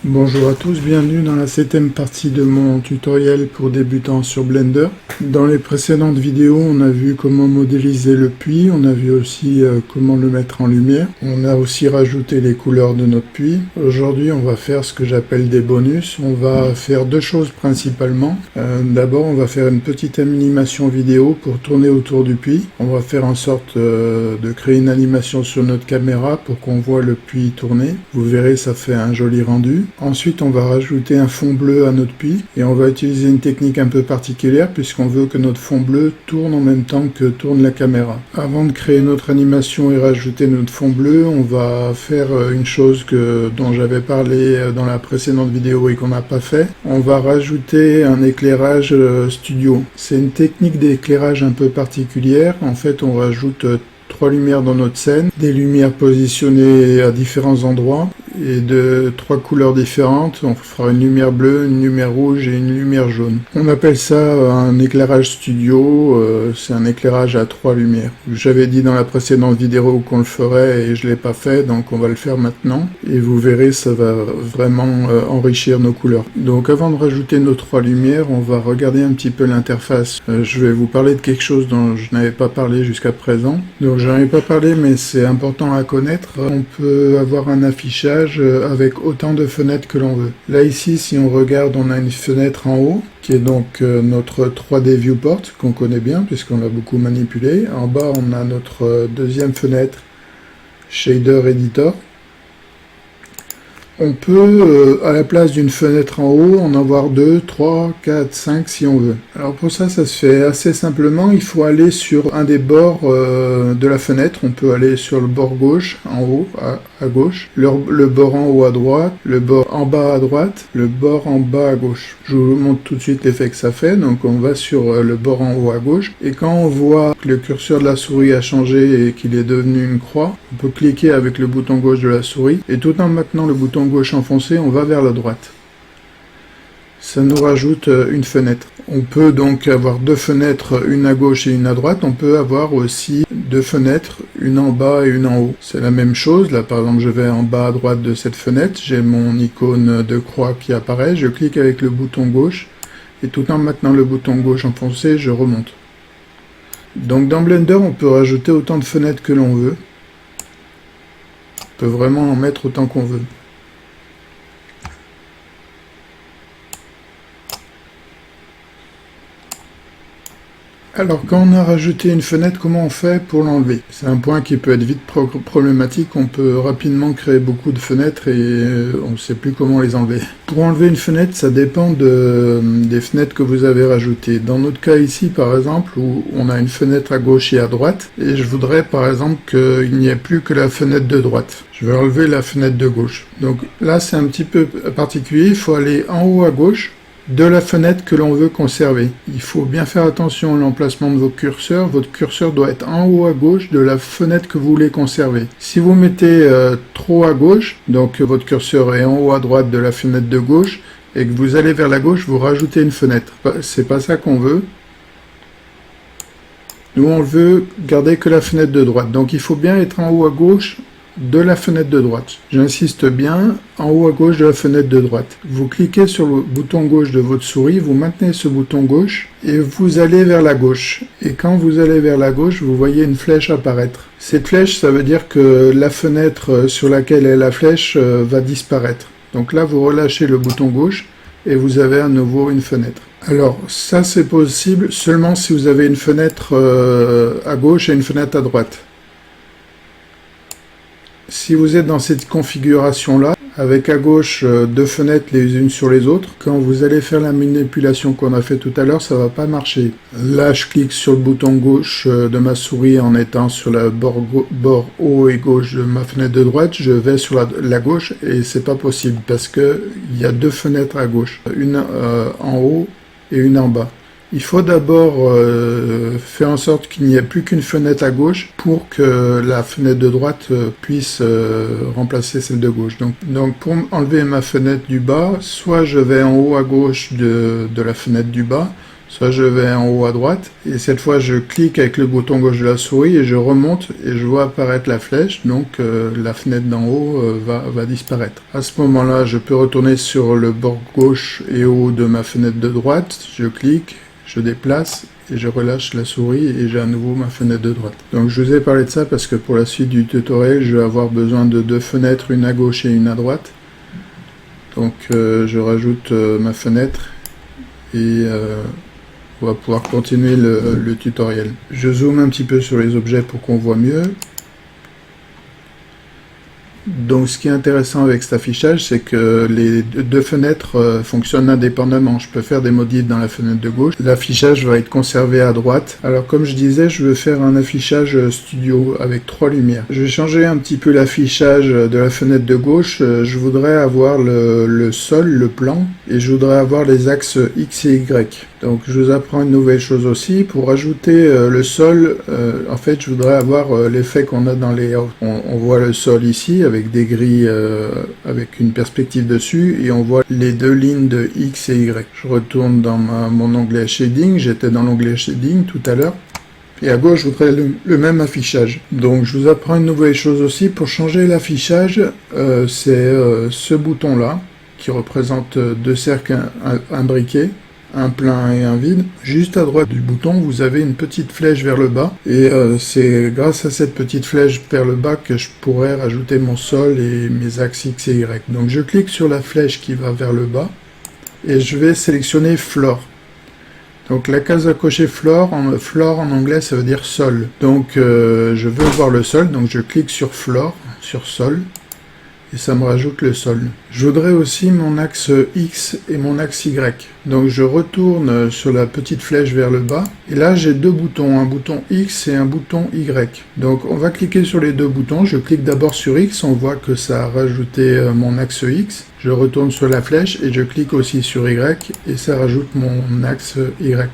Bonjour à tous, bienvenue dans la 7e partie de mon tutoriel pour débutants sur Blender. Dans les précédentes vidéos, on a vu comment modéliser le puits, on a vu aussi comment le mettre en lumière. On a aussi rajouté les couleurs de notre puits. Aujourd'hui, on va faire ce que j'appelle des bonus. On va faire deux choses principalement. D'abord, on va faire une petite animation vidéo pour tourner autour du puits. On va faire en sorte de créer une animation sur notre caméra pour qu'on voit le puits tourner. Vous verrez, ça fait un joli rendu. Ensuite, on va rajouter un fond bleu à notre puits et on va utiliser une technique un peu particulière puisqu'on veut que notre fond bleu tourne en même temps que tourne la caméra. Avant de créer notre animation et rajouter notre fond bleu, on va faire une chose dont j'avais parlé dans la précédente vidéo et qu'on n'a pas fait. On va rajouter un éclairage studio. C'est une technique d'éclairage un peu particulière. En fait, on rajoute trois lumières dans notre scène, des lumières positionnées à différents endroits et de trois couleurs différentes. On fera une lumière bleue, une lumière rouge et une lumière jaune. On appelle ça un éclairage studio, c'est un éclairage à trois lumières. J'avais dit dans la précédente vidéo qu'on le ferait et je l'ai pas fait, donc on va le faire maintenant et vous verrez, ça va vraiment enrichir nos couleurs. Donc avant de rajouter nos trois lumières, on va regarder un petit peu l'interface. Je vais vous parler de quelque chose dont je n'avais pas parlé jusqu'à présent. Donc j'en ai pas parlé, mais c'est important à connaître. On peut avoir un affichage avec autant de fenêtres que l'on veut. Là ici, si on regarde, on a une fenêtre en haut qui est donc notre 3D viewport qu'on connaît bien puisqu'on l'a beaucoup manipulé. En bas, on a notre deuxième fenêtre shader editor. On peut, à la place d'une fenêtre en haut, en avoir 2, 3, 4, 5 si on veut. Alors pour ça, ça se fait assez simplement. Il faut aller sur un des bords de la fenêtre. On peut aller sur le bord gauche, en haut, à gauche, le bord en haut à droite, le bord en bas à droite, le bord en bas à gauche. Je vous montre tout de suite l'effet que ça fait. Donc on va sur le bord en haut à gauche. Et quand on voit que le curseur de la souris a changé et qu'il est devenu une croix, on peut cliquer avec le bouton gauche de la souris. Et tout en maintenant le bouton gauche enfoncé, on va vers la droite. Ça nous rajoute une fenêtre. On peut donc avoir deux fenêtres, une à gauche et une à droite. On peut avoir aussi deux fenêtres, une en bas et une en haut. C'est la même chose. Là, par exemple, je vais en bas à droite de cette fenêtre. J'ai mon icône de croix qui apparaît. Je clique avec le bouton gauche. Et tout en maintenant le bouton gauche enfoncé, je remonte. Donc dans Blender, on peut rajouter autant de fenêtres que l'on veut. On peut vraiment en mettre autant qu'on veut. Alors, quand on a rajouté une fenêtre, comment on fait pour l'enlever? C'est un point qui peut être vite problématique. On peut rapidement créer beaucoup de fenêtres et on ne sait plus comment les enlever. Pour enlever une fenêtre, ça dépend des fenêtres que vous avez rajoutées. Dans notre cas ici, par exemple, où on a une fenêtre à gauche et à droite, et je voudrais, par exemple, qu'il n'y ait plus que la fenêtre de droite. Je vais enlever la fenêtre de gauche. Donc là, c'est un petit peu particulier. Il faut aller en haut à gauche de la fenêtre que l'on veut conserver. Il faut bien faire attention à l'emplacement de vos curseurs. Votre curseur doit être en haut à gauche de la fenêtre que vous voulez conserver. Si vous mettez trop à gauche, donc votre curseur est en haut à droite de la fenêtre de gauche, et que vous allez vers la gauche, vous rajoutez une fenêtre. C'est pas ça qu'on veut. Nous, on veut garder que la fenêtre de droite. Donc il faut bien être en haut à gauche de la fenêtre de droite. J'insiste bien, en haut à gauche de la fenêtre de droite. Vous cliquez sur le bouton gauche de votre souris, vous maintenez ce bouton gauche et vous allez vers la gauche. Et quand vous allez vers la gauche, vous voyez une flèche apparaître. Cette flèche, ça veut dire que la fenêtre sur laquelle est la flèche va disparaître. Donc là, vous relâchez le bouton gauche et vous avez à nouveau une fenêtre. Alors, ça c'est possible seulement si vous avez une fenêtre à gauche et une fenêtre à droite. Si vous êtes dans cette configuration-là, avec à gauche deux fenêtres les unes sur les autres, quand vous allez faire la manipulation qu'on a fait tout à l'heure, ça va pas marcher. Là, je clique sur le bouton gauche de ma souris en étant sur le bord haut et gauche de ma fenêtre de droite, je vais sur la gauche et c'est pas possible parce que il y a deux fenêtres à gauche, une en haut et une en bas. Il faut d'abord faire en sorte qu'il n'y ait plus qu'une fenêtre à gauche pour que la fenêtre de droite puisse remplacer celle de gauche. Donc pour enlever ma fenêtre du bas, soit je vais en haut à gauche de la fenêtre du bas, soit je vais en haut à droite, et cette fois je clique avec le bouton gauche de la souris et je remonte et je vois apparaître la flèche, donc la fenêtre d'en haut va disparaître. À ce moment-là, je peux retourner sur le bord gauche et haut de ma fenêtre de droite, je clique, je déplace et je relâche la souris et j'ai à nouveau ma fenêtre de droite. Donc je vous ai parlé de ça parce que pour la suite du tutoriel, je vais avoir besoin de deux fenêtres, une à gauche et une à droite. Donc je rajoute ma fenêtre et on va pouvoir continuer le tutoriel. Je zoome un petit peu sur les objets pour qu'on voit mieux. Donc ce qui est intéressant avec cet affichage, c'est que les deux fenêtres fonctionnent indépendamment. Je peux faire des modifs dans la fenêtre de gauche. L'affichage va être conservé à droite. Alors comme je disais, je veux faire un affichage studio avec 3 lumières. Je vais changer un petit peu l'affichage de la fenêtre de gauche. Je voudrais avoir le sol, le plan, et je voudrais avoir les axes X et Y. Donc je vous apprends une nouvelle chose aussi. Pour ajouter le sol, en fait je voudrais avoir l'effet qu'on a dans les... On voit le sol ici avec des grilles avec une perspective dessus et on voit les deux lignes de X et Y. Je retourne dans mon onglet Shading, j'étais dans l'onglet Shading tout à l'heure. Et à gauche, je voudrais le même affichage. Donc je vous apprends une nouvelle chose aussi. Pour changer l'affichage, c'est ce bouton-là qui représente deux cercles imbriqués, un plein et un vide. Juste à droite du bouton, vous avez une petite flèche vers le bas. Et c'est grâce à cette petite flèche vers le bas que je pourrais rajouter mon sol et mes axes X et Y. Donc je clique sur la flèche qui va vers le bas et je vais sélectionner Floor. Donc la case à cocher floor en anglais ça veut dire sol. Donc je veux voir le sol, donc je clique sur floor, sur sol, et ça me rajoute le sol. Je voudrais aussi mon axe X et mon axe Y. Donc je retourne sur la petite flèche vers le bas, et là j'ai deux boutons, un bouton X et un bouton Y. Donc on va cliquer sur les deux boutons, je clique d'abord sur X, on voit que ça a rajouté mon axe X. Je retourne sur la flèche et je clique aussi sur Y, et ça rajoute mon axe Y.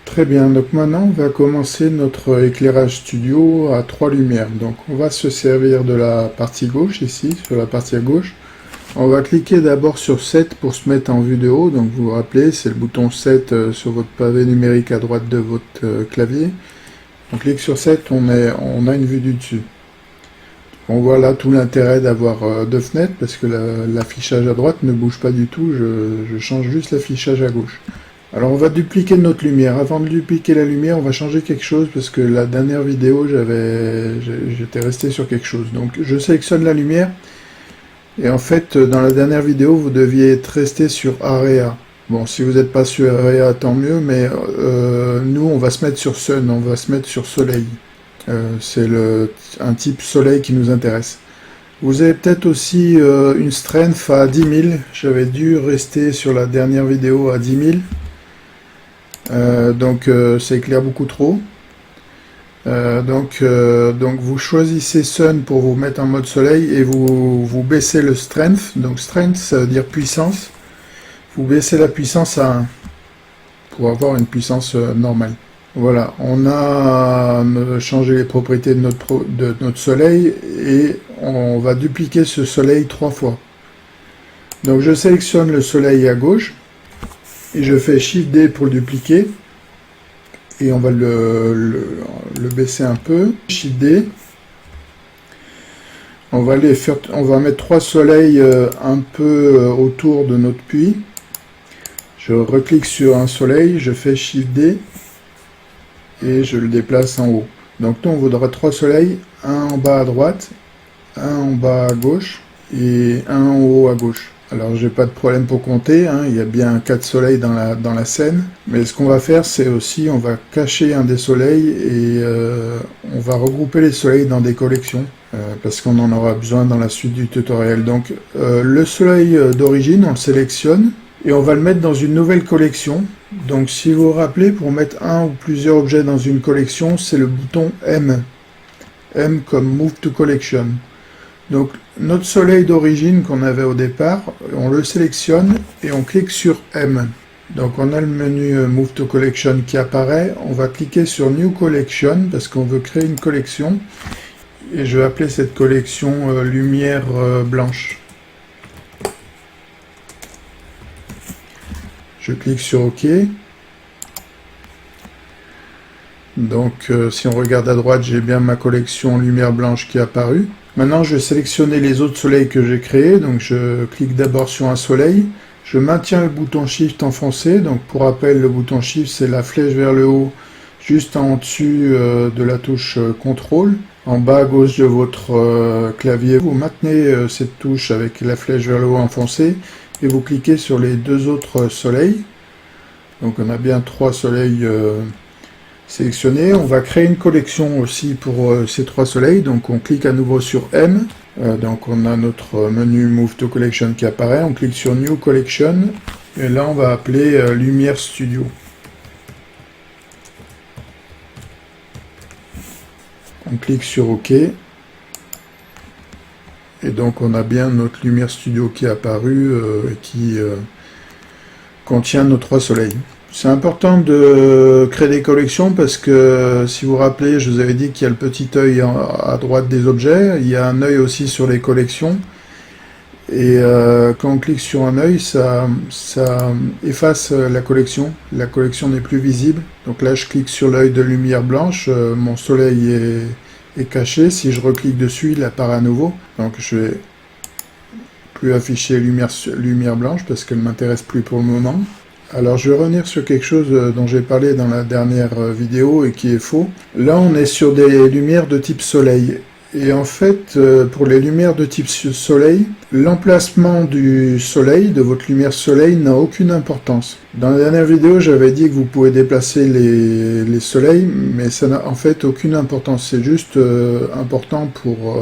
Très bien, donc maintenant on va commencer notre éclairage studio à 3 lumières. Donc on va se servir de la partie gauche ici, sur la partie à gauche. On va cliquer d'abord sur 7 pour se mettre en vue de haut. Donc vous vous rappelez, c'est le bouton 7 sur votre pavé numérique à droite de votre clavier. On clique sur 7, on a une vue du dessus. On voit là tout l'intérêt d'avoir deux fenêtres parce que l'affichage à droite ne bouge pas du tout, je change juste l'affichage à gauche. Alors on va dupliquer notre lumière. Avant de dupliquer la lumière, on va changer quelque chose parce que la dernière vidéo, j'étais resté sur quelque chose. Donc je sélectionne la lumière et en fait dans la dernière vidéo, vous deviez être resté sur Area. Bon, si vous n'êtes pas sur Area, tant mieux, mais nous on va se mettre sur Sun, on va se mettre sur Soleil. C'est un type Soleil qui nous intéresse. Vous avez peut-être aussi une strength à 10 000. J'avais dû rester sur la dernière vidéo à 10 000. Donc ça éclaire beaucoup trop. Donc vous choisissez Sun pour vous mettre en mode soleil et vous baissez le strength. Donc strength ça veut dire puissance. Vous baissez la puissance à 1 pour avoir une puissance normale. Voilà, on a changé les propriétés de notre soleil et on va dupliquer ce soleil 3 fois. Donc je sélectionne le soleil à gauche et je fais Shift D pour le dupliquer et on va le baisser un peu. Shift D. On va mettre 3 soleils un peu autour de notre puits. Je reclique sur un soleil, je fais Shift D et je le déplace en haut. Donc nous on voudra 3 soleils, un en bas à droite, un en bas à gauche et un en haut à gauche. Alors j'ai pas de problème pour compter, hein, il y a bien 4 soleils dans la scène, mais ce qu'on va faire c'est aussi on va cacher un des soleils et on va regrouper les soleils dans des collections parce qu'on en aura besoin dans la suite du tutoriel. Donc le soleil d'origine on le sélectionne et on va le mettre dans une nouvelle collection. Donc si vous vous rappelez, pour mettre un ou plusieurs objets dans une collection, c'est le bouton M. M comme Move to Collection. Donc notre soleil d'origine qu'on avait au départ, on le sélectionne et on clique sur M. Donc on a le menu Move to Collection qui apparaît. On va cliquer sur New Collection parce qu'on veut créer une collection. Et je vais appeler cette collection Lumière Blanche. Je clique sur OK. Donc si on regarde à droite, j'ai bien ma collection lumière blanche qui est apparue. Maintenant, je vais sélectionner les autres soleils que j'ai créés. Donc je clique d'abord sur un soleil. Je maintiens le bouton Shift enfoncé. Donc pour rappel, le bouton Shift, c'est la flèche vers le haut, juste en dessus de la touche CTRL. En bas à gauche de votre clavier, vous maintenez cette touche avec la flèche vers le haut enfoncée et vous cliquez sur les deux autres soleils. Donc on a bien 3 soleils sélectionnés. On va créer une collection aussi pour ces 3 soleils. Donc on clique à nouveau sur M. Donc on a notre menu Move to Collection qui apparaît. On clique sur New Collection. Et là on va appeler Lumière Studio. On clique sur OK. Et donc on a bien notre Lumière Studio qui est apparue et qui contient nos 3 soleils. C'est important de créer des collections parce que si vous vous rappelez, je vous avais dit qu'il y a le petit œil à droite des objets, il y a un œil aussi sur les collections. Et quand on clique sur un œil, ça efface la collection. La collection n'est plus visible. Donc là, je clique sur l'œil de lumière blanche. Mon soleil est caché. Si je reclique dessus, il apparaît à nouveau. Donc je vais plus afficher lumière blanche parce qu'elle ne m'intéresse plus pour le moment. Alors je vais revenir sur quelque chose dont j'ai parlé dans la dernière vidéo et qui est faux. Là, on est sur des lumières de type soleil. Et en fait, pour les lumières de type soleil, l'emplacement du soleil, de votre lumière soleil, n'a aucune importance. Dans la dernière vidéo, j'avais dit que vous pouvez déplacer les soleils, mais ça n'a en fait aucune importance. C'est juste important pour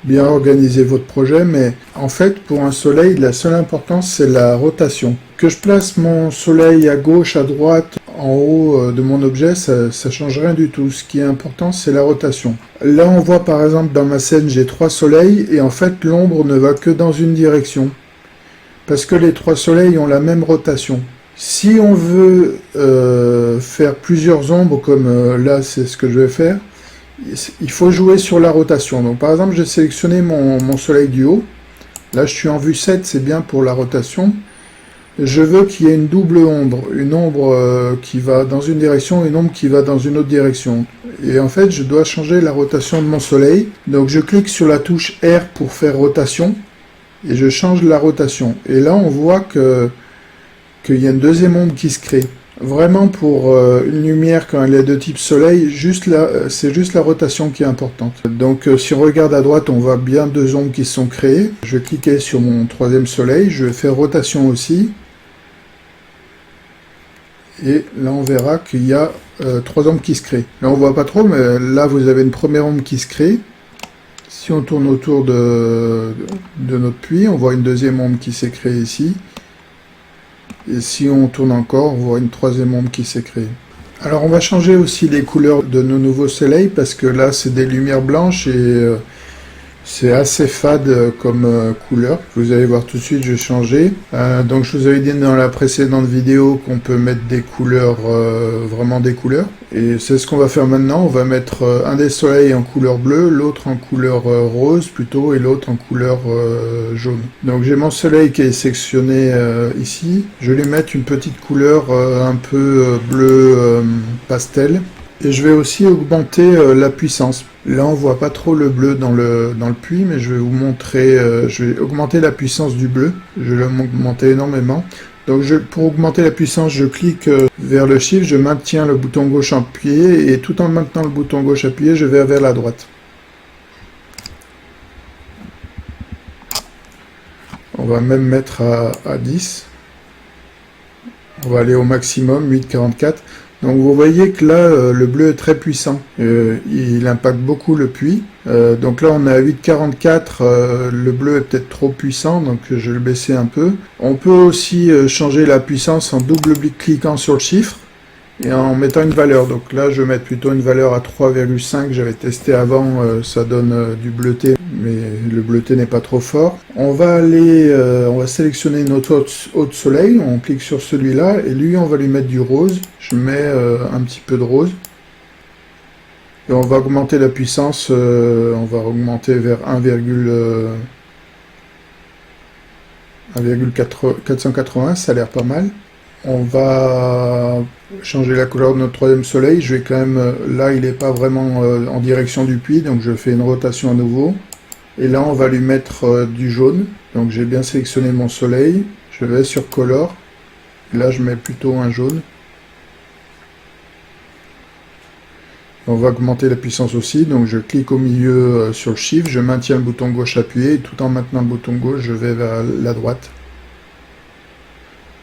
bien organiser votre projet, mais en fait, pour un soleil, la seule importance, c'est la rotation. Que je place mon soleil à gauche, à droite, en haut de mon objet, ça change rien du tout. Ce qui est important, c'est la rotation. Là, on voit par exemple dans ma scène, j'ai 3 soleils, et en fait, l'ombre ne va que dans une direction. Parce que les 3 soleils ont la même rotation. Si on veut faire plusieurs ombres, comme là, c'est ce que je vais faire, il faut jouer sur la rotation. Donc par exemple, j'ai sélectionné mon soleil du haut. Là, je suis en vue 7, c'est bien pour la rotation. Je veux qu'il y ait une double ombre. Une ombre qui va dans une direction et une ombre qui va dans une autre direction. Et en fait, je dois changer la rotation de mon soleil. Donc je clique sur la touche R pour faire rotation. Et je change la rotation. Et là, on voit qu'il y a une deuxième ombre qui se crée. Vraiment, pour une lumière, quand elle est de type soleil, c'est juste la rotation qui est importante. Donc, si on regarde à droite, on voit bien 2 ombres qui se sont créées. Je vais cliquer sur mon 3e soleil, je vais faire rotation aussi. Et là, on verra qu'il y a 3 ombres qui se créent. Là, on voit pas trop, mais là, vous avez une première ombre qui se crée. Si on tourne autour de notre puits, on voit une deuxième ombre qui s'est créée ici. Et si on tourne encore, on voit une 3e ombre qui s'est créée. Alors on va changer aussi les couleurs de nos nouveaux soleils parce que là c'est des lumières blanches et c'est assez fade comme couleur. Vous allez voir tout de suite, je vais changer. Donc je vous avais dit dans la précédente vidéo qu'on peut mettre des couleurs, vraiment des couleurs. Et c'est ce qu'on va faire maintenant. On va mettre un des soleils en couleur bleue, l'autre en couleur rose plutôt, et l'autre en couleur jaune. Donc j'ai mon soleil qui est sectionné ici. Je vais lui mettre une petite couleur un peu bleu pastel. Et je vais aussi augmenter la puissance. Là, on voit pas trop le bleu dans le puits, mais je vais vous montrer, je vais augmenter la puissance du bleu. Je vais l'augmenter énormément. Donc, pour augmenter la puissance, je clique vers le Shift, je maintiens le bouton gauche appuyé, et tout en maintenant le bouton gauche appuyé, je vais vers la droite. On va même mettre à 10. On va aller au maximum, 8,44. Donc vous voyez que là, le bleu est très puissant. Il impacte beaucoup le puits. Donc là, on est à 8,44. Le bleu est peut-être trop puissant, donc je vais le baisser un peu. On peut aussi changer la puissance en double-cliquant sur le chiffre et en mettant une valeur. Donc là, je vais mettre plutôt une valeur à 3,5. J'avais testé avant, ça donne du bleuté, mais le bleuté n'est pas trop fort. On va sélectionner notre autre soleil. On clique sur celui-là et lui, on va lui mettre du rose. Je mets un petit peu de rose. Et on va augmenter la puissance. On va augmenter vers 1,480. Ça a l'air pas mal. On va changer la couleur de notre troisième soleil. Je vais quand même, là il n'est pas vraiment en direction du puits, donc je fais une rotation à nouveau. Et là on va lui mettre du jaune. Donc j'ai bien sélectionné mon soleil. Je vais sur Color. Là je mets plutôt un jaune. On va augmenter la puissance aussi, donc je clique au milieu sur le Shift, je maintiens le bouton gauche appuyé, et tout en maintenant le bouton gauche, je vais vers la droite.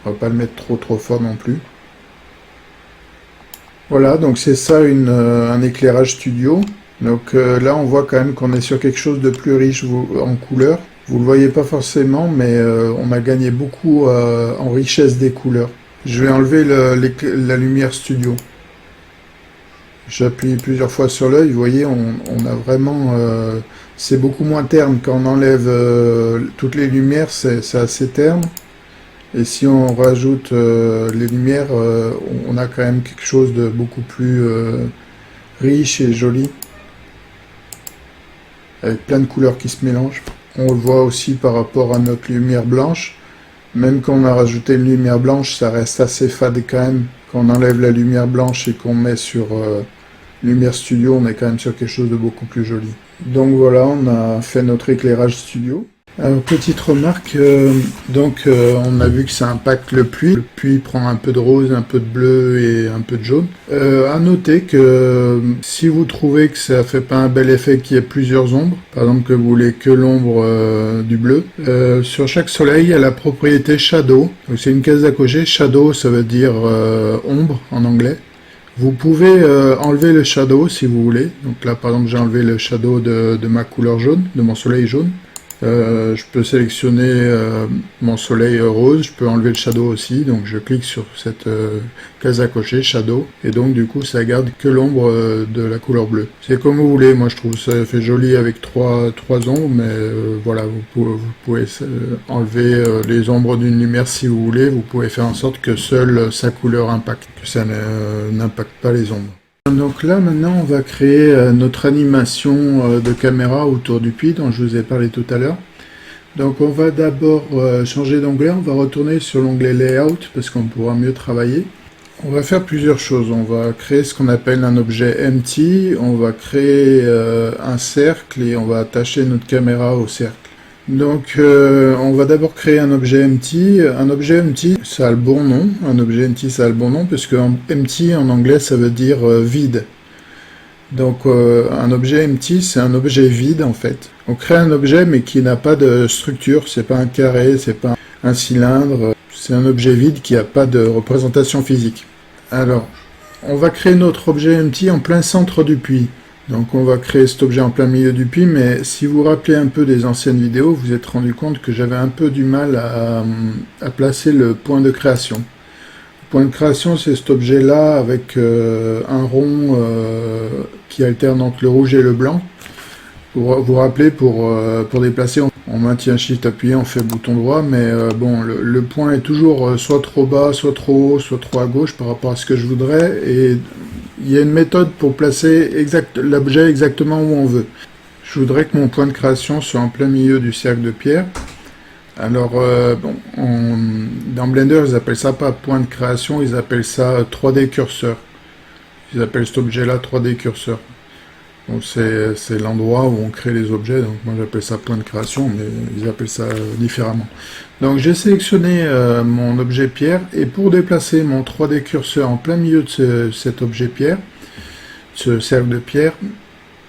On va pas le mettre trop fort non plus. Voilà, donc c'est ça un éclairage studio. Donc là on voit quand même qu'on est sur quelque chose de plus riche en couleurs. Vous le voyez pas forcément, mais on a gagné beaucoup en richesse des couleurs. Je vais enlever la lumière studio. J'appuie plusieurs fois sur l'œil, vous voyez, on a vraiment... c'est beaucoup moins terne. Quand on enlève toutes les lumières, c'est assez terne. Et si on rajoute les lumières, on a quand même quelque chose de beaucoup plus riche et joli. Avec plein de couleurs qui se mélangent. On le voit aussi par rapport à notre lumière blanche. Même quand on a rajouté une lumière blanche, ça reste assez fade quand même. Quand on enlève la lumière blanche et qu'on met sur lumière studio, on est quand même sur quelque chose de beaucoup plus joli. Donc voilà, on a fait notre éclairage studio. Alors, petite remarque, on a vu que ça impacte le puits. Le puits prend un peu de rose, un peu de bleu et un peu de jaune. À noter que si vous trouvez que ça fait pas un bel effet qu'il y ait plusieurs ombres, par exemple que vous voulez que l'ombre du bleu, sur chaque soleil, il y a la propriété Shadow. Donc c'est une case à cocher. Shadow, ça veut dire ombre en anglais. Vous pouvez enlever le shadow si vous voulez. Donc là, par exemple, j'ai enlevé le shadow de ma couleur jaune, de mon soleil jaune. Je peux sélectionner mon soleil rose, je peux enlever le shadow aussi, donc je clique sur cette case à cocher, shadow, et donc du coup ça garde que l'ombre de la couleur bleue. C'est comme vous voulez, moi je trouve ça fait joli avec trois ombres, mais voilà, vous pouvez enlever les ombres d'une lumière si vous voulez, vous pouvez faire en sorte que seule sa couleur impacte, que ça n'impacte pas les ombres. Donc là maintenant on va créer notre animation de caméra autour du puits dont je vous ai parlé tout à l'heure. Donc on va d'abord changer d'onglet, on va retourner sur l'onglet Layout parce qu'on pourra mieux travailler. On va faire plusieurs choses, on va créer ce qu'on appelle un objet empty, on va créer un cercle et on va attacher notre caméra au cercle. Donc on va d'abord créer un objet empty. Un objet empty, ça a le bon nom. Un objet empty, ça a le bon nom, puisque empty en anglais, ça veut dire vide. Donc un objet empty, c'est un objet vide en fait. On crée un objet mais qui n'a pas de structure, c'est pas un carré, c'est pas un cylindre, c'est un objet vide qui n'a pas de représentation physique. Alors, on va créer notre objet empty en plein centre du puits. Donc on va créer cet objet en plein milieu du puits, mais si vous vous rappelez un peu des anciennes vidéos, vous vous êtes rendu compte que j'avais un peu du mal à placer le point de création. Le point de création, c'est cet objet-là avec un rond qui alterne entre le rouge et le blanc. Vous vous rappelez, pour déplacer, on maintient Shift appuyé, on fait bouton droit, mais bon, le point est toujours soit trop bas, soit trop haut, soit trop à gauche par rapport à ce que je voudrais, et il y a une méthode pour placer l'objet exactement où on veut. Je voudrais que mon point de création soit en plein milieu du cercle de pierre. Alors, dans Blender, ils appellent ça pas point de création, ils appellent ça 3D curseur. Ils appellent cet objet-là 3D curseur. Donc c'est l'endroit où on crée les objets, donc moi j'appelle ça point de création, mais ils appellent ça différemment. Donc j'ai sélectionné mon objet pierre, et pour déplacer mon 3D curseur en plein milieu de cet objet pierre, ce cercle de pierre,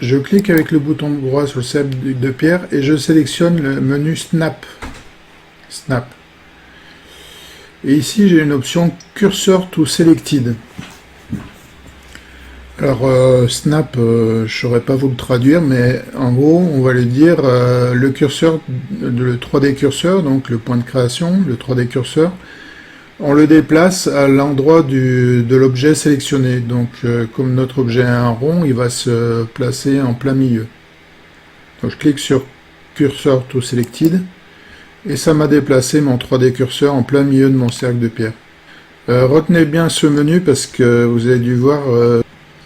je clique avec le bouton droit sur le cercle de pierre, et je sélectionne le menu Snap. Snap. Et ici j'ai une option Cursor to Selected. Alors, snap, je ne saurais pas vous le traduire, mais en gros, on va lui dire le curseur, le 3D curseur, donc le point de création, le 3D curseur, on le déplace à l'endroit de l'objet sélectionné. Donc, comme notre objet a un rond, il va se placer en plein milieu. Donc, je clique sur Cursor to Selected, et ça m'a déplacé mon 3D curseur en plein milieu de mon cercle de pierre. Retenez bien ce menu parce que vous avez dû voir...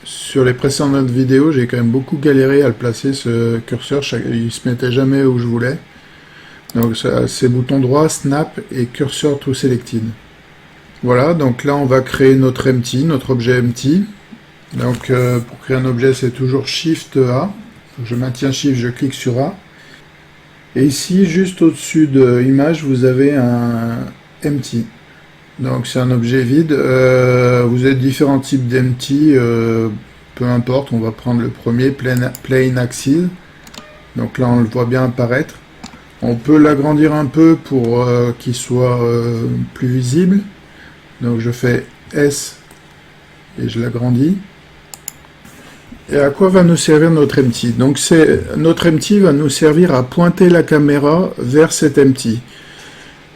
sur les précédentes vidéos, j'ai quand même beaucoup galéré à le placer, ce curseur, il se mettait jamais où je voulais. Donc c'est bouton droit, Snap et Cursor to Selected. Voilà, donc là on va créer notre empty, notre objet empty. Donc pour créer un objet, c'est toujours Shift A. Je maintiens Shift, je clique sur A. Et ici, juste au-dessus de image, vous avez un empty. Donc c'est un objet vide. Vous avez différents types d'empty. Peu importe, on va prendre le premier, plain axis. Donc là, on le voit bien apparaître. On peut l'agrandir un peu pour qu'il soit plus visible. Donc je fais S et je l'agrandis. Et à quoi va nous servir notre empty? Donc notre empty va nous servir à pointer la caméra vers cet empty.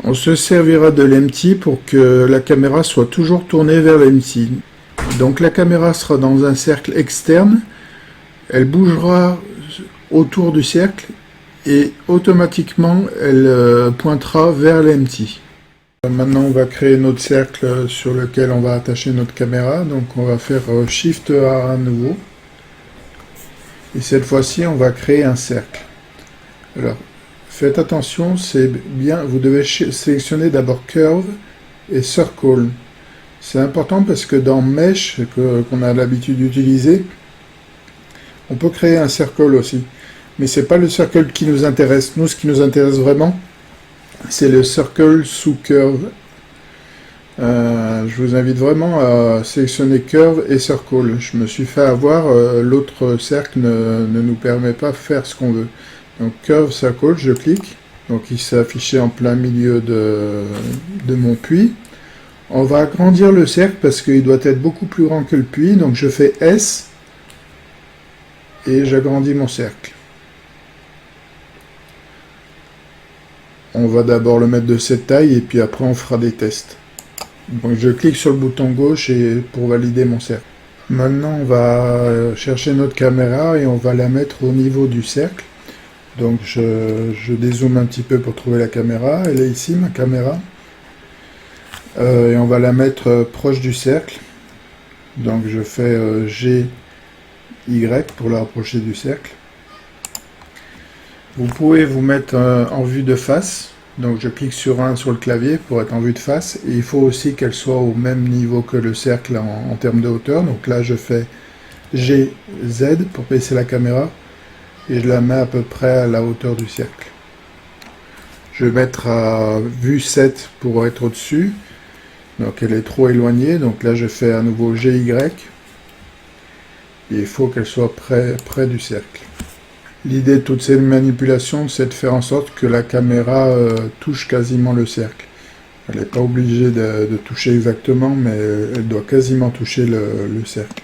On se servira de l'empty pour que la caméra soit toujours tournée vers l'empty. Donc la caméra sera dans un cercle externe, elle bougera autour du cercle et automatiquement elle pointera vers l'empty. Maintenant on va créer notre cercle sur lequel on va attacher notre caméra. Donc on va faire Shift A à nouveau. Et cette fois-ci, on va créer un cercle. Alors, faites attention, c'est bien, vous devez sélectionner d'abord Curve et Circle. C'est important parce que dans Mesh, qu'on a l'habitude d'utiliser, on peut créer un Circle aussi. Mais c'est pas le Circle qui nous intéresse. Nous, ce qui nous intéresse vraiment, c'est le Circle sous Curve. Je vous invite vraiment à sélectionner Curve et Circle. Je me suis fait avoir, l'autre cercle ne nous permet pas de faire ce qu'on veut. Donc Curve, Circle, je clique. Donc il s'est affiché en plein milieu de mon puits. On va agrandir le cercle parce qu'il doit être beaucoup plus grand que le puits. Donc je fais S et j'agrandis mon cercle. On va d'abord le mettre de cette taille et puis après on fera des tests. Donc je clique sur le bouton gauche pour valider mon cercle. Maintenant on va chercher notre caméra et on va la mettre au niveau du cercle. Donc je dézoome un petit peu pour trouver la caméra. Elle est ici ma caméra. Et on va la mettre proche du cercle. Donc je fais G, Y pour la rapprocher du cercle. Vous pouvez vous mettre en vue de face. Donc je clique sur 1 sur le clavier pour être en vue de face. Et il faut aussi qu'elle soit au même niveau que le cercle en termes de hauteur. Donc là je fais G, Z pour baisser la caméra. Et je la mets à peu près à la hauteur du cercle. Je vais mettre à vue 7 pour être au-dessus. Donc elle est trop éloignée. Donc là je fais à nouveau GY. Et il faut qu'elle soit près du cercle. L'idée de toutes ces manipulations, c'est de faire en sorte que la caméra touche quasiment le cercle. Elle n'est pas obligée de toucher exactement, mais elle doit quasiment toucher le cercle.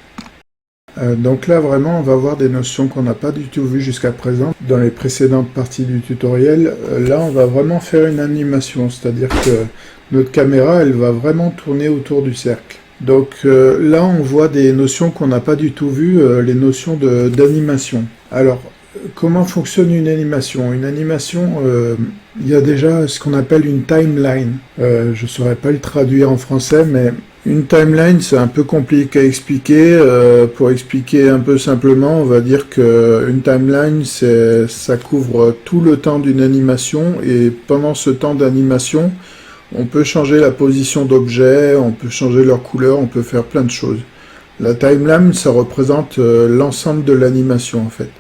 Donc là, vraiment, on va voir des notions qu'on n'a pas du tout vues jusqu'à présent. Dans les précédentes parties du tutoriel, là, on va vraiment faire une animation, c'est-à-dire que notre caméra, elle va vraiment tourner autour du cercle. Donc là, on voit des notions qu'on n'a pas du tout vues, les notions d'animation. Alors, comment fonctionne une animation? Une animation, il y a déjà ce qu'on appelle une timeline. Je ne saurais pas le traduire en français, mais une timeline, c'est un peu compliqué à expliquer. Pour expliquer un peu simplement, on va dire qu'une timeline, ça couvre tout le temps d'une animation, et pendant ce temps d'animation, on peut changer la position d'objets, on peut changer leur couleur, on peut faire plein de choses. La timeline, ça représente l'ensemble de l'animation, en fait.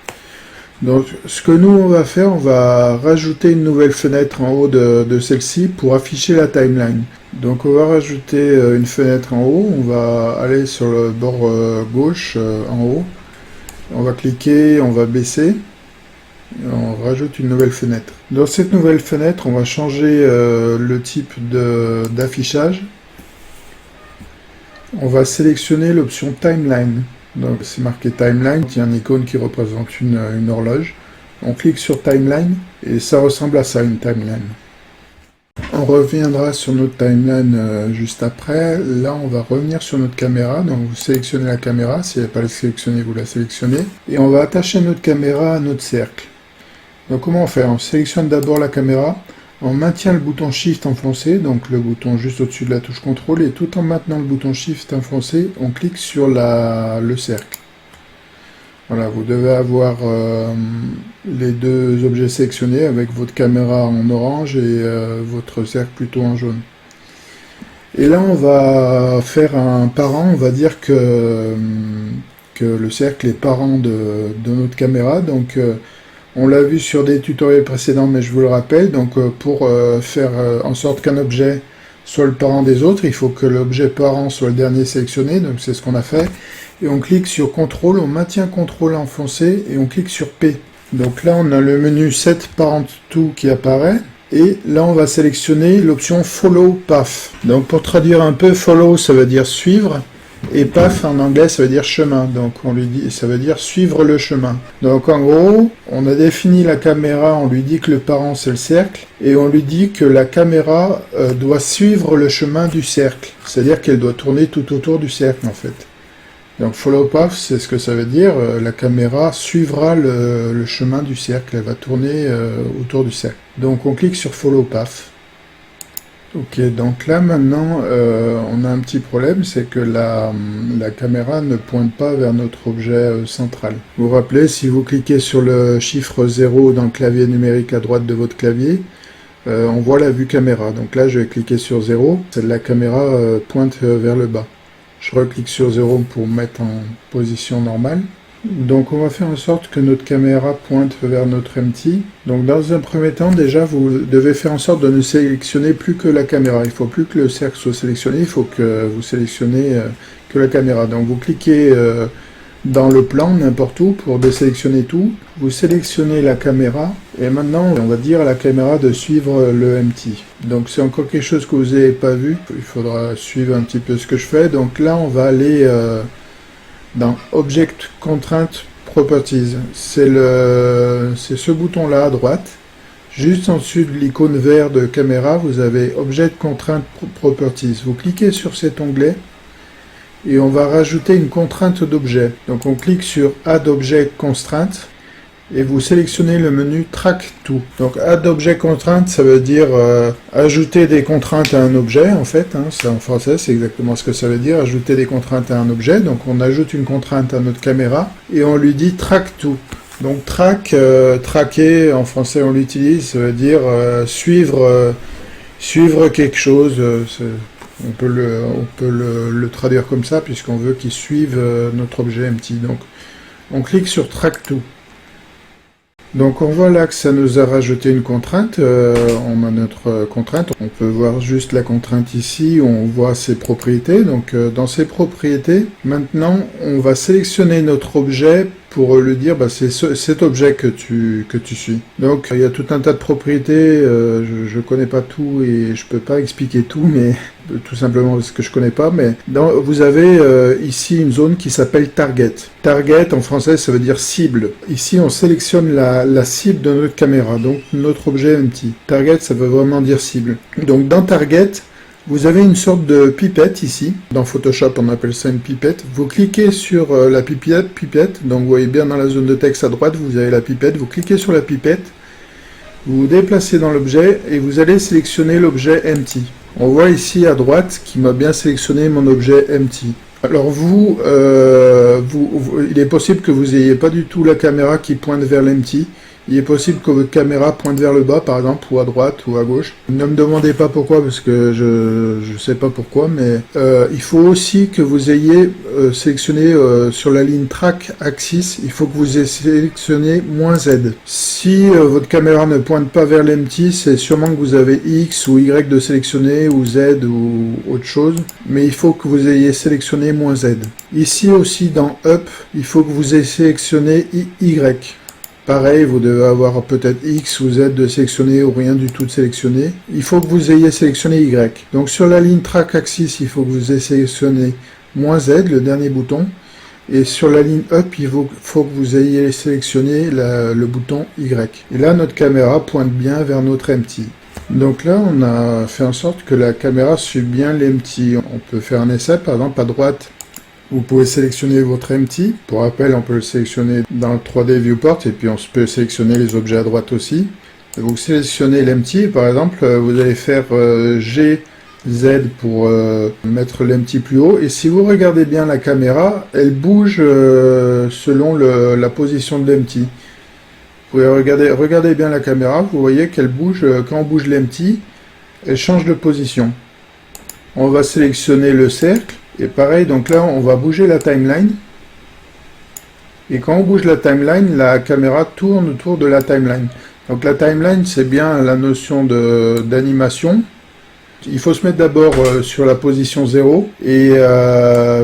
Donc, ce que nous, on va faire, on va rajouter une nouvelle fenêtre en haut de celle-ci pour afficher la timeline. Donc, on va rajouter une fenêtre en haut, on va aller sur le bord gauche en haut, on va cliquer, on va baisser, et on rajoute une nouvelle fenêtre. Dans cette nouvelle fenêtre, on va changer le type d'affichage. On va sélectionner l'option Timeline. Donc c'est marqué Timeline, il y a une icône qui représente une horloge. On clique sur Timeline et ça ressemble à ça, une timeline. On reviendra sur notre timeline juste après. Là on va revenir sur notre caméra, donc vous sélectionnez la caméra, si elle n'est pas sélectionnée, vous la sélectionnez. Et on va attacher notre caméra à notre cercle. Donc comment on fait? On sélectionne d'abord la caméra, on maintient le bouton Shift enfoncé, donc le bouton juste au-dessus de la touche CTRL, et tout en maintenant le bouton Shift enfoncé, on clique sur le cercle. Voilà, vous devez avoir les deux objets sélectionnés avec votre caméra en orange et votre cercle plutôt en jaune. Et là, on va faire un parent, on va dire que le cercle est parent de notre caméra. Donc, on l'a vu sur des tutoriels précédents, mais je vous le rappelle. Donc, pour faire en sorte qu'un objet soit le parent des autres, il faut que l'objet parent soit le dernier sélectionné. Donc, c'est ce qu'on a fait. Et on clique sur CTRL, on maintient CTRL enfoncé et on clique sur P. Donc là, on a le menu Set Parent To qui apparaît. Et là, on va sélectionner l'option Follow Path. Donc, pour traduire un peu, Follow, ça veut dire suivre. Et Path, en anglais, ça veut dire chemin. Donc, on lui dit, ça veut dire suivre le chemin. Donc, en gros, on a défini la caméra, on lui dit que le parent, c'est le cercle. Et on lui dit que la caméra doit suivre le chemin du cercle. C'est-à-dire qu'elle doit tourner tout autour du cercle, en fait. Donc follow path, c'est ce que ça veut dire, la caméra suivra le chemin du cercle, elle va tourner autour du cercle. Donc on clique sur follow path. Ok, donc là maintenant on a un petit problème, c'est que la caméra ne pointe pas vers notre objet central. Vous vous rappelez, si vous cliquez sur le chiffre 0 dans le clavier numérique à droite de votre clavier, on voit la vue caméra. Donc là je vais cliquer sur 0, la caméra pointe vers le bas. Je reclique sur 0 pour mettre en position normale. Donc on va faire en sorte que notre caméra pointe vers notre empty. Donc dans un premier temps, déjà vous devez faire en sorte de ne sélectionner plus que la caméra. Il ne faut plus que le cercle soit sélectionné, il faut que vous sélectionnez que la caméra. Donc vous cliquez dans le plan, n'importe où, pour désélectionner tout. Vous sélectionnez la caméra, et maintenant, on va dire à la caméra de suivre le empty. Donc c'est encore quelque chose que vous n'avez pas vu. Il faudra suivre un petit peu ce que je fais. Donc là, on va aller dans Object Constraint Properties. C'est ce bouton-là à droite. Juste en dessus de l'icône vert de caméra, vous avez Object Constraint Properties. Vous cliquez sur cet onglet, et on va rajouter une contrainte d'objet. Donc on clique sur Add Object Constraint et vous sélectionnez le menu Track To. Donc Add Object Constraint, ça veut dire ajouter des contraintes à un objet en fait. C'est en français, c'est exactement ce que ça veut dire, ajouter des contraintes à un objet. Donc on ajoute une contrainte à notre caméra et on lui dit Track To. Donc traquer, en français on l'utilise, ça veut dire suivre quelque chose. On peut le traduire comme ça, puisqu'on veut qu'il suive notre objet empty. Donc, on clique sur Track To. Donc, on voit là que ça nous a rajouté une contrainte. On a notre contrainte. On peut voir juste la contrainte ici, où on voit ses propriétés. Donc, dans ses propriétés, maintenant, on va sélectionner notre objet pour lui dire, bah, c'est cet objet que tu suis. Donc, il y a tout un tas de propriétés, je ne connais pas tout et je peux pas expliquer tout, mais tout simplement parce que je connais pas, mais vous avez ici une zone qui s'appelle Target. Target, en français, ça veut dire cible. Ici, on sélectionne la cible de notre caméra, donc notre objet empty. Target, ça veut vraiment dire cible. Donc, dans Target, vous avez une sorte de pipette ici. Dans Photoshop, on appelle ça une pipette. Vous cliquez sur la pipette. Donc vous voyez bien dans la zone de texte à droite, vous avez la pipette. Vous cliquez sur la pipette. Vous vous déplacez dans l'objet et vous allez sélectionner l'objet empty. On voit ici à droite qu'il m'a bien sélectionné mon objet empty. Alors il est possible que vous n'ayez pas du tout la caméra qui pointe vers l'empty. Il est possible que votre caméra pointe vers le bas, par exemple, ou à droite, ou à gauche. Ne me demandez pas pourquoi, parce que je ne sais pas pourquoi, mais il faut aussi que vous ayez sélectionné sur la ligne Track Axis, il faut que vous ayez sélectionné -Z. Si votre caméra ne pointe pas vers l'empty, c'est sûrement que vous avez X ou Y de sélectionner, ou Z, ou autre chose, mais il faut que vous ayez sélectionné -Z. Ici aussi, dans Up, il faut que vous ayez sélectionné Y. Pareil, vous devez avoir peut-être X ou Z de sélectionner ou rien du tout de sélectionner. Il faut que vous ayez sélectionné Y. Donc sur la ligne Track Axis, il faut que vous ayez sélectionné -Z, le dernier bouton. Et sur la ligne Up, il faut que vous ayez sélectionné le bouton Y. Et là, notre caméra pointe bien vers notre empty. Donc là, on a fait en sorte que la caméra suive bien l'empty. On peut faire un essai, par exemple, à droite. Vous pouvez sélectionner votre empty. Pour rappel, on peut le sélectionner dans le 3D Viewport et puis on peut sélectionner les objets à droite aussi. Vous sélectionnez l'empty, par exemple, vous allez faire G, Z pour mettre l'empty plus haut. Et si vous regardez bien la caméra, elle bouge selon la position de l'empty. Vous pouvez regarder bien la caméra, vous voyez qu'elle bouge, quand on bouge l'empty, elle change de position. On va sélectionner le cercle. Et pareil, donc là, on va bouger la timeline. Et quand on bouge la timeline, la caméra tourne autour de la timeline. Donc la timeline, c'est bien la notion d'animation. Il faut se mettre d'abord sur la position 0 et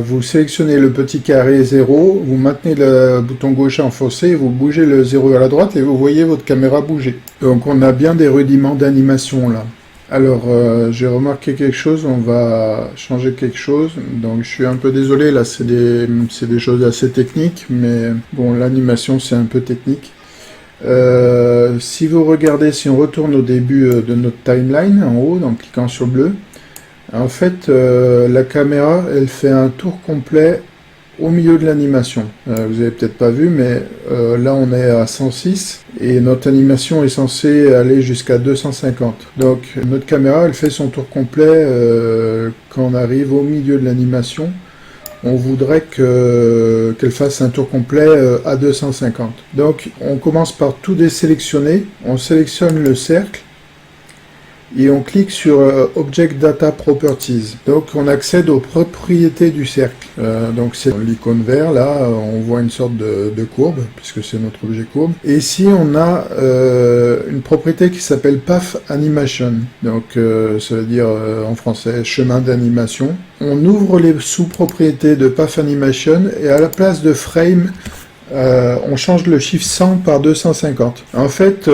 vous sélectionnez le petit carré 0, vous maintenez le bouton gauche enfoncé, vous bougez le 0 à la droite et vous voyez votre caméra bouger. Donc on a bien des rudiments d'animation là. Alors j'ai remarqué quelque chose, on va changer quelque chose, donc je suis un peu désolé, là c'est des choses assez techniques, mais bon, l'animation c'est un peu technique. Si vous regardez, si on retourne au début de notre timeline, en haut, en cliquant sur bleu, en fait, la caméra, elle fait un tour complet au milieu de l'animation. Vous avez peut-être pas vu, mais là on est à 106, et notre animation est censée aller jusqu'à 250. Donc notre caméra, elle fait son tour complet quand on arrive au milieu de l'animation. On voudrait qu'elle fasse un tour complet à 250. Donc on commence par tout désélectionner, on sélectionne le cercle et on clique sur Object Data Properties. Donc on accède aux propriétés du cercle. Donc c'est l'icône vert, là on voit une sorte de courbe, puisque c'est notre objet courbe. Et ici on a une propriété qui s'appelle Path Animation. Donc ça veut dire en français chemin d'animation. On ouvre les sous-propriétés de Path Animation et à la place de frame, on change le chiffre 100 par 250. En fait,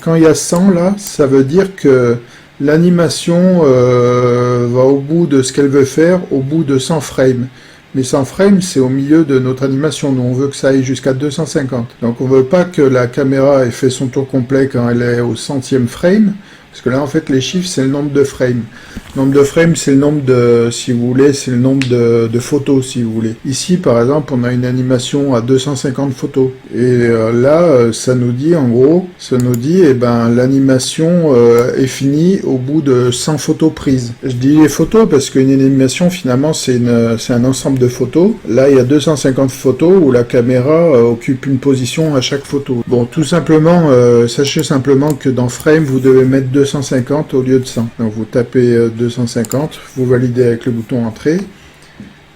quand il y a 100 là, ça veut dire que l'animation va au bout de ce qu'elle veut faire, au bout de 100 frames. Mais 100 frames, c'est au milieu de notre animation. Nous, on veut que ça aille jusqu'à 250. Donc, on veut pas que la caméra ait fait son tour complet quand elle est au 100e frame. Parce que là, en fait, les chiffres, c'est le nombre de frames. Le nombre de frames, c'est le nombre de, si vous voulez, c'est le nombre de photos, si vous voulez. Ici, par exemple, on a une animation à 250 photos. Et là, ça nous dit, en gros, ça nous dit, eh ben, l'animation est finie au bout de 100 photos prises. Je dis les photos parce qu'une animation, finalement, c'est un ensemble de photos. Là, il y a 250 photos où la caméra occupe une position à chaque photo. Bon, tout simplement, sachez simplement que dans Frame, vous devez mettre 250 au lieu de 100. Donc vous tapez 250, vous validez avec le bouton Entrée.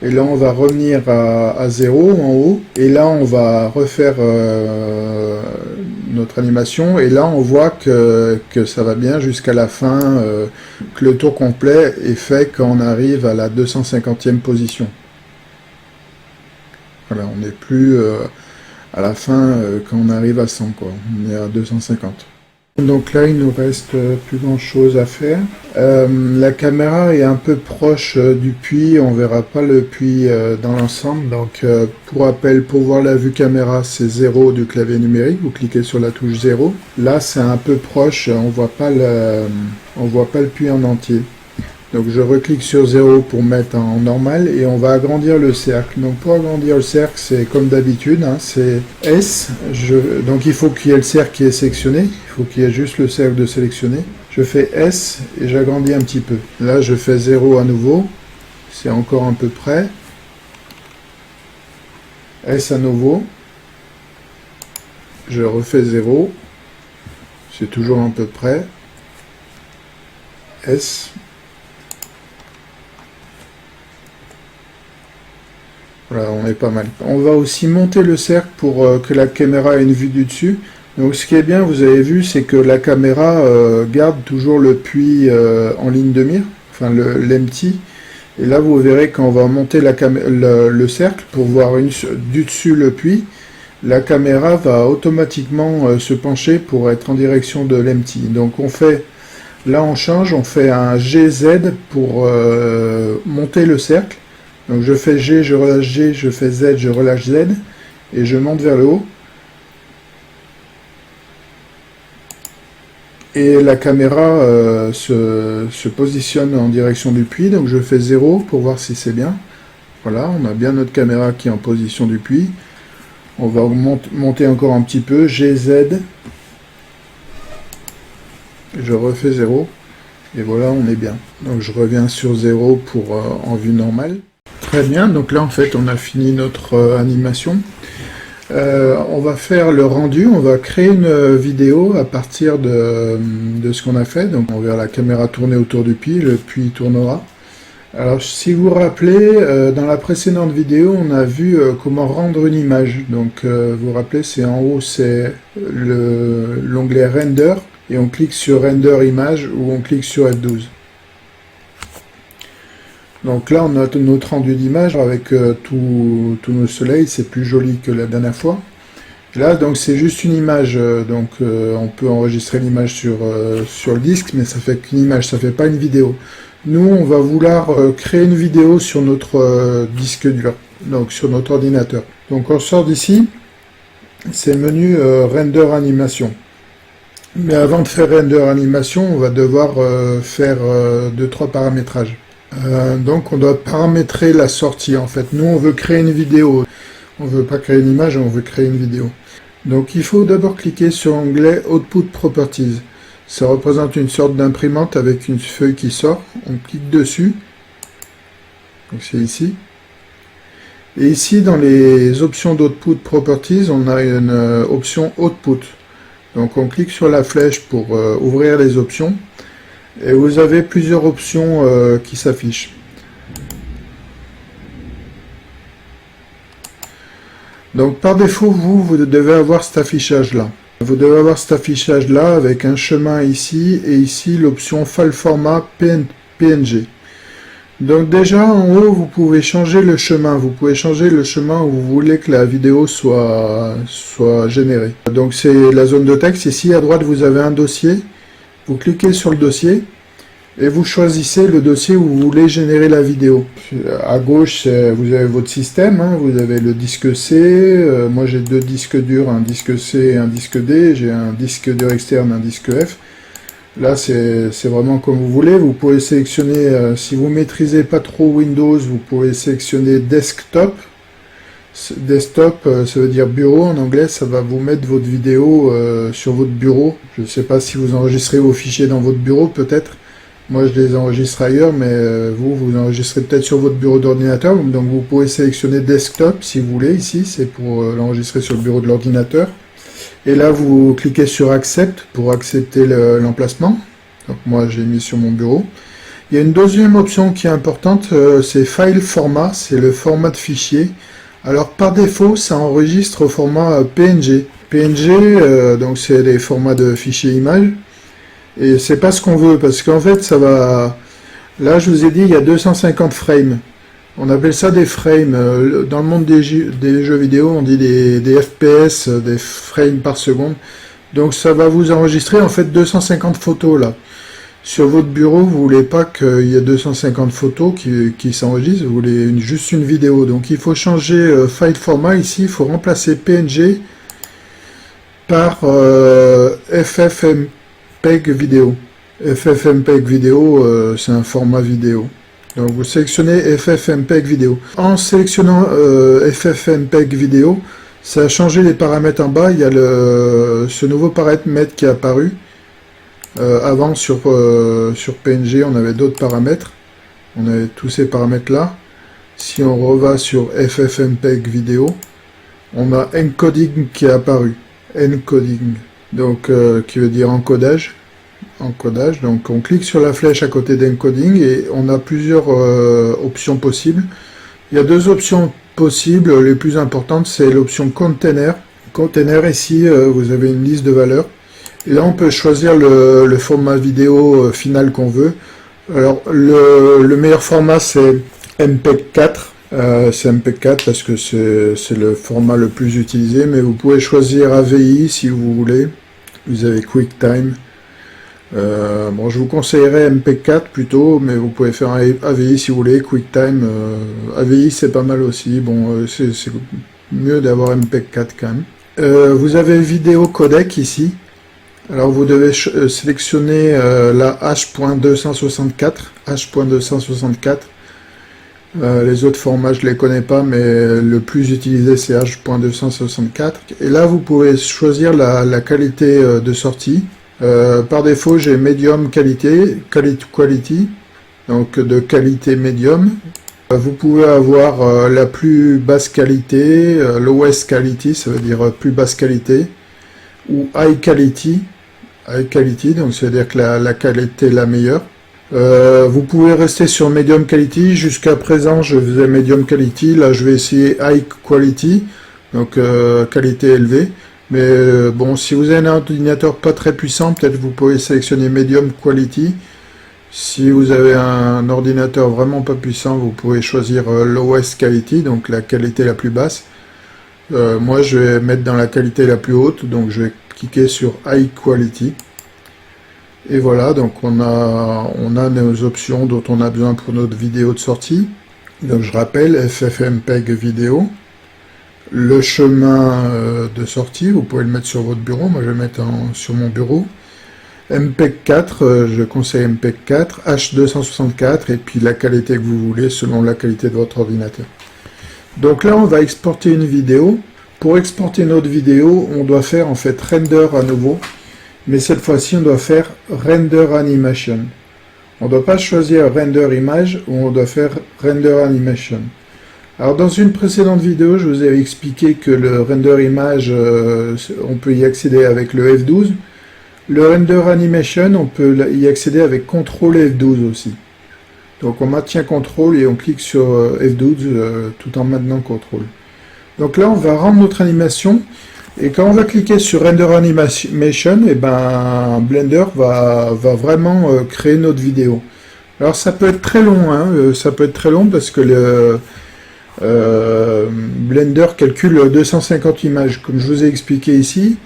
Et là on va revenir à 0 en haut. Et là on va refaire notre animation. Et là on voit que ça va bien jusqu'à la fin, que le tour complet est fait quand on arrive à la 250e position. Voilà, on n'est plus à la fin quand on arrive à 100, quoi. On est à 250. Donc là, il nous reste plus grand chose à faire. La caméra est un peu proche du puits, on verra pas le puits dans l'ensemble. Donc pour rappel, pour voir la vue caméra, c'est 0 du clavier numérique, vous cliquez sur la touche 0. Là, c'est un peu proche, on voit pas le puits en entier. Donc je reclique sur 0 pour mettre en normal et on va agrandir le cercle. Donc pour agrandir le cercle, c'est comme d'habitude, hein, c'est S. Donc il faut qu'il y ait le cercle qui est sélectionné, il faut qu'il y ait juste le cercle de sélectionner. Je fais S et j'agrandis un petit peu. Là je fais 0 à nouveau, c'est encore un peu près. S à nouveau. Je refais 0, c'est toujours un peu près. S. Voilà, on est pas mal. On va aussi monter le cercle pour que la caméra ait une vue du dessus. Donc ce qui est bien, vous avez vu, c'est que la caméra garde toujours le puits en ligne de mire, enfin l'empty. Et là, vous verrez quand on va monter le cercle pour voir du dessus le puits, la caméra va automatiquement se pencher pour être en direction de l'empty. Donc on fait, là on change, on fait un GZ pour monter le cercle. Donc je fais G, je relâche G, je fais Z, je relâche Z, et je monte vers le haut. Et la caméra se positionne en direction du puits, donc je fais 0 pour voir si c'est bien. Voilà, on a bien notre caméra qui est en position du puits. On va monter encore un petit peu, G, Z. Je refais 0. Et voilà, on est bien. Donc je reviens sur 0 pour en vue normale. Très bien, donc là en fait on a fini notre animation. On va faire le rendu, on va créer une vidéo à partir de ce qu'on a fait. Donc on verra la caméra tourner autour du puits, le puits tournera. Alors si vous vous rappelez, dans la précédente vidéo, on a vu comment rendre une image. Donc vous vous rappelez, c'est en haut, c'est l'onglet Render, et on clique sur Render Image ou on clique sur F12. Donc là, on a notre rendu d'image avec tous nos soleils, c'est plus joli que la dernière fois. Là, donc c'est juste une image, on peut enregistrer l'image sur le disque, mais ça fait qu'une image, ça fait pas une vidéo. Nous, on va vouloir créer une vidéo sur notre disque dur, donc sur notre ordinateur. Donc on sort d'ici, c'est le menu Render Animation. Mais avant de faire Render Animation, on va devoir faire 2-3 paramétrages. Donc on doit paramétrer la sortie en fait. Nous on veut créer une vidéo, on veut pas créer une image, on veut créer une vidéo. Donc il faut d'abord cliquer sur l'onglet Output Properties. Ça représente une sorte d'imprimante avec une feuille qui sort. On clique dessus. Donc c'est ici. Et ici dans les options d'Output Properties, on a une option Output. Donc on clique sur la flèche pour ouvrir les options. Et vous avez plusieurs options qui s'affichent. Donc par défaut, vous devez avoir cet affichage-là. Vous devez avoir cet affichage-là avec un chemin ici, et ici l'option File Format PNG. Donc déjà en haut, vous pouvez changer le chemin. Vous pouvez changer le chemin où vous voulez que la vidéo soit générée. Donc c'est la zone de texte. Ici à droite, vous avez un dossier. Vous cliquez sur le dossier et vous choisissez le dossier où vous voulez générer la vidéo. À gauche, vous avez votre système, hein, vous avez le disque C, moi j'ai 2 disques durs, un disque C et un disque D, j'ai un disque dur externe, un disque F. Là c'est vraiment comme vous voulez, vous pouvez sélectionner, si vous maîtrisez pas trop Windows, vous pouvez sélectionner Desktop. Desktop, ça veut dire bureau en anglais, ça va vous mettre votre vidéo sur votre bureau. Je ne sais pas si vous enregistrez vos fichiers dans votre bureau, peut-être. Moi, je les enregistre ailleurs, mais vous enregistrez peut-être sur votre bureau d'ordinateur. Donc, vous pouvez sélectionner Desktop si vous voulez. Ici, c'est pour l'enregistrer sur le bureau de l'ordinateur. Et là, vous cliquez sur Accept pour accepter l'emplacement. Donc, moi, j'ai mis sur mon bureau. Il y a une deuxième option qui est importante, c'est File Format, c'est le format de fichier. Alors par défaut, ça enregistre au format PNG. PNG, donc c'est les formats de fichiers images. Et c'est pas ce qu'on veut, parce qu'en fait, ça va... Là, je vous ai dit, il y a 250 frames. On appelle ça des frames. Dans le monde des jeux vidéo, on dit des FPS, des frames par seconde. Donc ça va vous enregistrer en fait 250 photos là. Sur votre bureau, vous voulez pas qu'il y ait 250 photos qui s'enregistrent, vous voulez juste une vidéo. Donc il faut changer file format ici, il faut remplacer PNG par FFmpeg vidéo. FFmpeg vidéo, c'est un format vidéo. Donc vous sélectionnez FFmpeg vidéo. En sélectionnant FFmpeg vidéo, ça a changé les paramètres en bas, il y a ce nouveau paramètre qui est apparu. Avant sur PNG on avait d'autres paramètres, on avait tous ces paramètres là. Si on reva sur FFmpeg vidéo, on a encoding qui est apparu, encoding, donc qui veut dire encodage. Donc on clique sur la flèche à côté d'encoding et on a plusieurs options possibles. Il y a 2 options possibles, les plus importantes c'est l'option container. Container ici vous avez une liste de valeurs. Et là, on peut choisir le format vidéo final qu'on veut. Alors, le meilleur format, c'est MPEG-4. C'est MPEG-4 parce que c'est le format le plus utilisé, mais vous pouvez choisir AVI si vous voulez. Vous avez QuickTime. Bon, je vous conseillerais MPEG-4 plutôt, mais vous pouvez faire un AVI si vous voulez. QuickTime, AVI, c'est pas mal aussi. Bon, c'est mieux d'avoir MPEG-4 quand même. Vous avez vidéo codec ici. Alors vous devez sélectionner la H.264, H.264. Les autres formats je les connais pas, mais le plus utilisé c'est H.264. Et là vous pouvez choisir la qualité de sortie. Par défaut j'ai Medium quality, donc de qualité médium. Vous pouvez avoir la plus basse qualité, lowest quality, ça veut dire plus basse qualité, ou high quality, donc ça veut dire que la qualité est la meilleure. Vous pouvez rester sur medium quality. Jusqu'à présent, je faisais medium quality. Là, je vais essayer high quality, donc qualité élevée. Mais bon, si vous avez un ordinateur pas très puissant, peut-être vous pouvez sélectionner medium quality. Si vous avez un ordinateur vraiment pas puissant, vous pouvez choisir lowest quality, donc la qualité la plus basse. Moi, je vais mettre dans la qualité la plus haute, donc je vais cliquer sur high quality. Et voilà, donc on a nos options dont on a besoin pour notre vidéo de sortie. Donc je rappelle, FFmpeg vidéo. Le chemin de sortie, vous pouvez le mettre sur votre bureau. Moi je vais le mettre sur mon bureau. MPEG 4, je conseille MPEG 4, H264, et puis la qualité que vous voulez selon la qualité de votre ordinateur. Donc là, on va exporter une vidéo. Pour exporter notre vidéo, on doit faire en fait render à nouveau. Mais cette fois-ci, on doit faire render animation. On ne doit pas choisir render image, ou on doit faire render animation. Alors dans une précédente vidéo, je vous avais expliqué que le render image, on peut y accéder avec le F12. Le render animation, on peut y accéder avec CTRL F12 aussi. Donc on maintient CTRL et on clique sur F12 tout en maintenant CTRL. Donc là, on va rendre notre animation. Et quand on va cliquer sur Render Animation, et ben Blender va vraiment créer notre vidéo. Alors ça peut être très long, ça peut être très long parce que le Blender calcule 250 images. Comme je vous ai expliqué ici,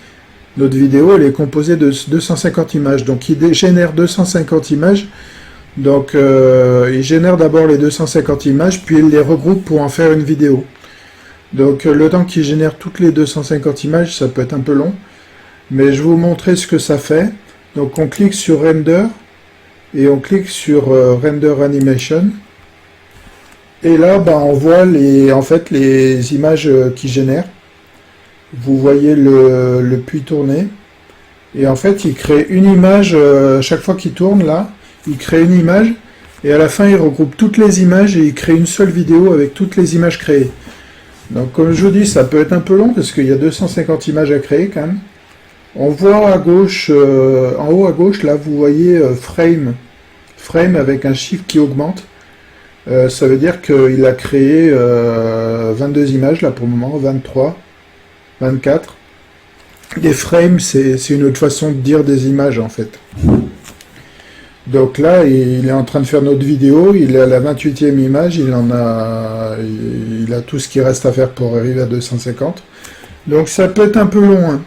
notre vidéo elle est composée de 250 images. Donc il génère 250 images. Donc il génère d'abord les 250 images, puis il les regroupe pour en faire une vidéo. Donc le temps qu'il génère toutes les 250 images, ça peut être un peu long. Mais je vais vous montrer ce que ça fait. Donc on clique sur Render. Et on clique sur Render Animation. Et là, on voit en fait, les images qu'il génère. Vous voyez le puits tourner. Et en fait, il crée une image, chaque fois qu'il tourne là, il crée une image. Et à la fin, il regroupe toutes les images et il crée une seule vidéo avec toutes les images créées. Donc comme je vous dis, ça peut être un peu long parce qu'il y a 250 images à créer quand même. On voit à gauche, en haut à gauche, là vous voyez frame avec un chiffre qui augmente. Ça veut dire qu'il a créé 22 images là pour le moment, 23, 24. Les frames, c'est une autre façon de dire des images en fait. Donc là, il est en train de faire notre vidéo, il est à la 28e image, il a tout ce qui reste à faire pour arriver à 250. Donc ça peut être un peu long.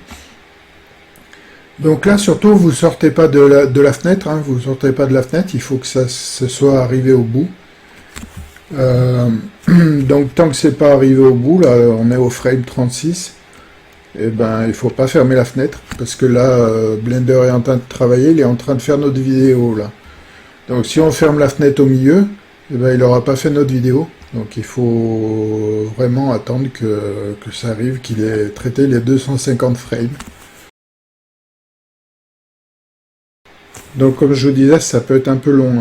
Donc là, surtout, vous sortez pas de la fenêtre, vous sortez pas de la fenêtre, il faut que ça soit arrivé au bout. Donc tant que c'est pas arrivé au bout, là, on est au frame 36. Et il faut pas fermer la fenêtre parce que là Blender est en train de travailler, il est en train de faire notre vidéo là. Donc si on ferme la fenêtre au milieu, il n'aura pas fait notre vidéo. Donc il faut vraiment attendre que ça arrive, qu'il ait traité les 250 frames. Donc comme je vous disais, ça peut être un peu long.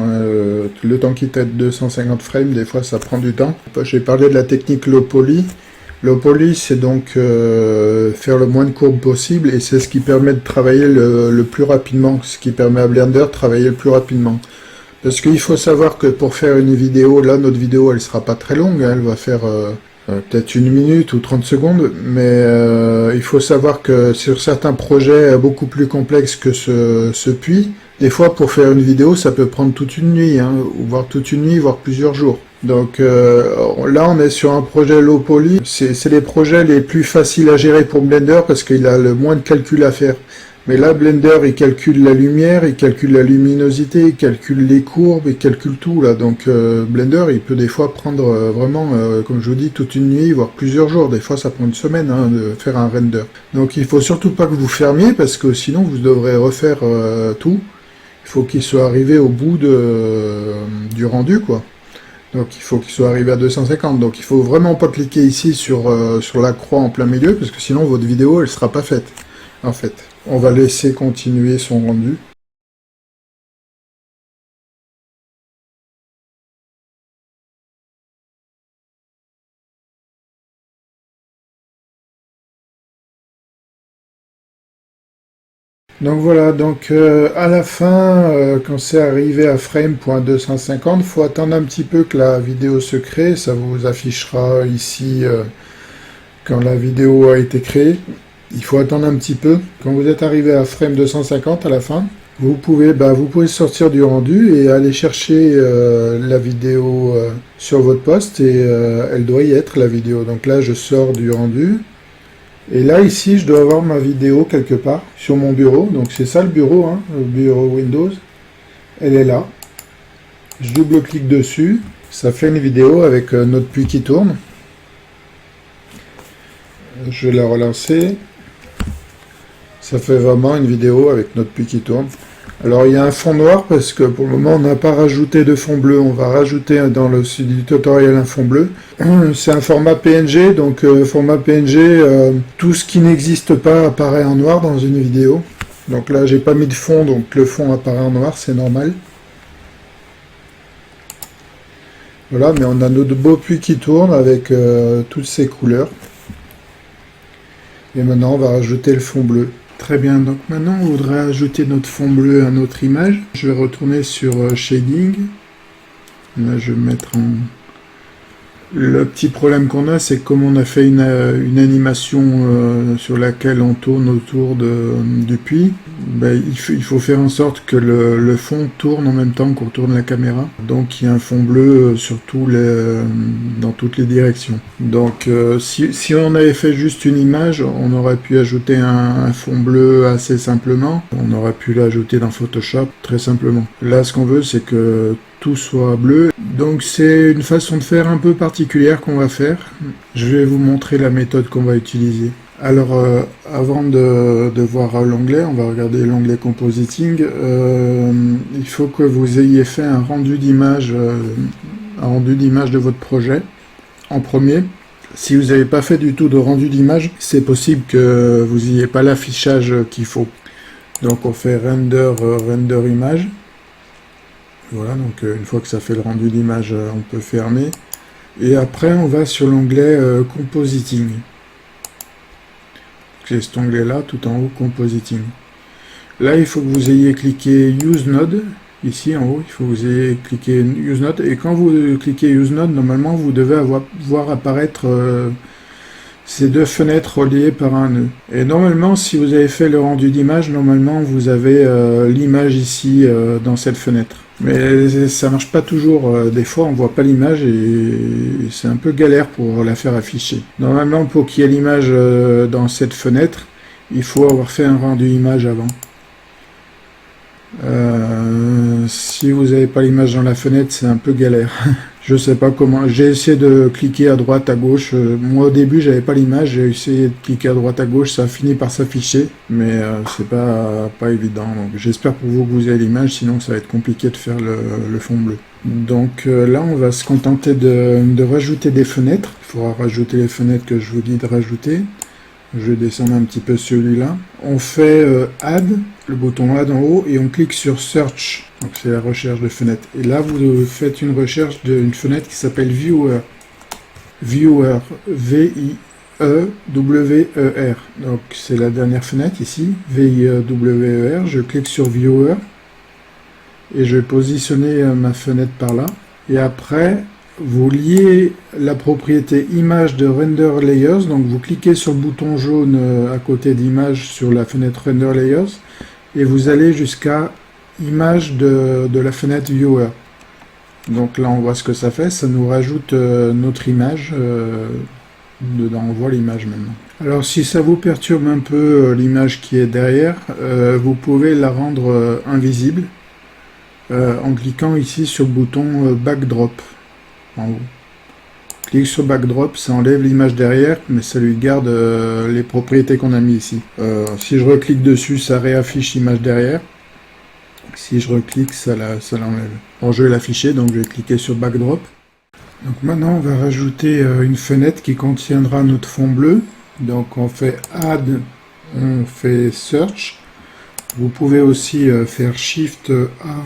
Le temps qu'il traite 250 frames, des fois ça prend du temps. J'ai parlé de la technique low poly. Low poly, c'est donc faire le moins de courbes possible et c'est ce qui permet de travailler le plus rapidement, ce qui permet à Blender de travailler le plus rapidement. Parce qu'il faut savoir que pour faire une vidéo, là notre vidéo elle sera pas très longue, elle va faire peut-être 1 minute ou 30 secondes, mais il faut savoir que sur certains projets beaucoup plus complexes que ce puits, des fois pour faire une vidéo ça peut prendre toute une nuit, voire toute une nuit, voire plusieurs jours. Donc là on est sur un projet low poly, c'est les projets les plus faciles à gérer pour Blender parce qu'il a le moins de calculs à faire. Mais là Blender il calcule la lumière, il calcule la luminosité, il calcule les courbes, il calcule tout là. Donc Blender il peut des fois prendre vraiment, comme je vous dis, toute une nuit, voire plusieurs jours. Des fois ça prend une semaine de faire un render. Donc il faut surtout pas que vous fermiez parce que sinon vous devrez refaire tout. Il faut qu'il soit arrivé au bout du rendu quoi. Donc il faut qu'il soit arrivé à 250. Donc il faut vraiment pas cliquer ici sur la croix en plein milieu, parce que sinon votre vidéo elle sera pas faite. En fait, on va laisser continuer son rendu. Donc voilà, donc à la fin, quand c'est arrivé à frame.250, faut attendre un petit peu que la vidéo se crée, ça vous affichera ici quand la vidéo a été créée. Il faut attendre un petit peu. Quand vous êtes arrivé à frame 250 à la fin, vous pouvez sortir du rendu et aller chercher la vidéo sur votre poste et elle doit y être la vidéo. Donc là je sors du rendu. Et là, ici, je dois avoir ma vidéo quelque part sur mon bureau. Donc c'est ça le bureau, hein, le bureau Windows. Elle est là. Je double-clique dessus. Ça fait une vidéo avec notre puits qui tourne. Je vais la relancer. Ça fait vraiment une vidéo avec notre puits qui tourne. Alors il y a un fond noir parce que pour le moment on n'a pas rajouté de fond bleu. On va rajouter dans le site du tutoriel un fond bleu. C'est un format PNG, donc format PNG, tout ce qui n'existe pas apparaît en noir dans une vidéo. Donc là j'ai pas mis de fond, donc le fond apparaît en noir, c'est normal. Voilà, mais on a notre beau puits qui tourne avec toutes ces couleurs. Et maintenant on va rajouter le fond bleu. Très bien, donc maintenant on voudrait ajouter notre fond bleu à notre image. Je vais retourner sur Shading. Là je vais mettre en... Le petit problème qu'on a, c'est que comme on a fait une animation sur laquelle on tourne autour du puits, il faut faire en sorte que le fond tourne en même temps qu'on tourne la caméra. Donc il y a un fond bleu dans toutes les directions. Donc si on avait fait juste une image, on aurait pu ajouter un fond bleu assez simplement. On aurait pu l'ajouter dans Photoshop très simplement. Là ce qu'on veut, c'est que tout soit bleu. Donc c'est une façon de faire un peu particulière qu'on va faire. Je vais vous montrer la méthode qu'on va utiliser. Alors avant de voir l'onglet, on va regarder l'onglet Compositing. Il faut que vous ayez fait un rendu d'image de votre projet en premier. Si vous n'avez pas fait du tout de rendu d'image, c'est possible que vous n'ayez pas l'affichage qu'il faut. Donc on fait render image. Voilà, donc une fois que ça fait le rendu d'image, on peut fermer. Et après, on va sur l'onglet Compositing. C'est cet onglet-là, tout en haut, Compositing. Là, il faut que vous ayez cliqué Use Node. Ici, en haut, il faut que vous ayez cliqué Use Node. Et quand vous cliquez Use Node, normalement, vous devez voir apparaître ces deux fenêtres reliées par un nœud. Et normalement, si vous avez fait le rendu d'image, normalement, vous avez l'image ici dans cette fenêtre. Mais ça marche pas toujours, des fois on voit pas l'image et c'est un peu galère pour la faire afficher. Normalement pour qu'il y ait l'image dans cette fenêtre, il faut avoir fait un rendu image avant. Si vous n'avez pas l'image dans la fenêtre, c'est un peu galère. Je sais pas comment. J'ai essayé de cliquer à droite, à gauche. Moi au début j'avais pas l'image, j'ai essayé de cliquer à droite, à gauche, ça a fini par s'afficher, mais c'est pas évident. Donc j'espère pour vous que vous avez l'image, sinon ça va être compliqué de faire le fond bleu. Donc là on va se contenter de rajouter des fenêtres. Il faudra rajouter les fenêtres que je vous dis de rajouter. Je vais descendre un petit peu celui-là. On fait Add, le bouton Add en haut, et on clique sur Search. Donc c'est la recherche de fenêtre. Et là, vous faites une recherche d'une fenêtre qui s'appelle Viewer. Viewer, V-I-E-W-E-R. Donc c'est la dernière fenêtre ici, V-I-E-W-E-R. Je clique sur Viewer. Et je vais positionner ma fenêtre par là. Et après, vous liez la propriété image de Render Layers, donc vous cliquez sur le bouton jaune à côté d'image sur la fenêtre Render Layers, et vous allez jusqu'à image de la fenêtre Viewer. Donc là on voit ce que ça fait, ça nous rajoute notre image, dedans on voit l'image maintenant. Alors si ça vous perturbe un peu l'image qui est derrière, vous pouvez la rendre invisible en cliquant ici sur le bouton Backdrop. En haut. Clique sur Backdrop, ça enlève l'image derrière, mais ça lui garde les propriétés qu'on a mis ici. Si je reclique dessus, ça réaffiche l'image derrière. Si je reclique, ça l'enlève. Bon, je vais l'afficher, donc je vais cliquer sur Backdrop. Donc maintenant, on va rajouter une fenêtre qui contiendra notre fond bleu. Donc on fait Add, on fait Search. Vous pouvez aussi faire Shift A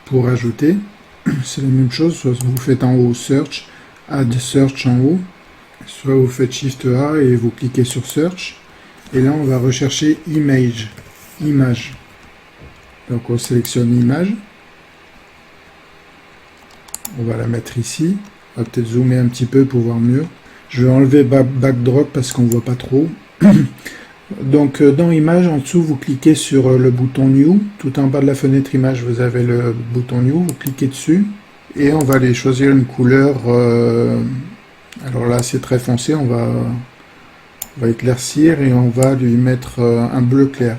pour ajouter. C'est la même chose, soit vous faites en haut Search, Add Search en haut, soit vous faites Shift A et vous cliquez sur Search. Et là, on va rechercher Image. image. Donc on sélectionne image. On va la mettre ici. On va peut-être zoomer un petit peu pour voir mieux. Je vais enlever backdrop parce qu'on ne voit pas trop. Donc dans image, en dessous, vous cliquez sur le bouton New. Tout en bas de la fenêtre image, vous avez le bouton New. Vous cliquez dessus. Et on va aller choisir une couleur. Alors là, c'est très foncé. On va éclaircir et on va lui mettre un bleu clair.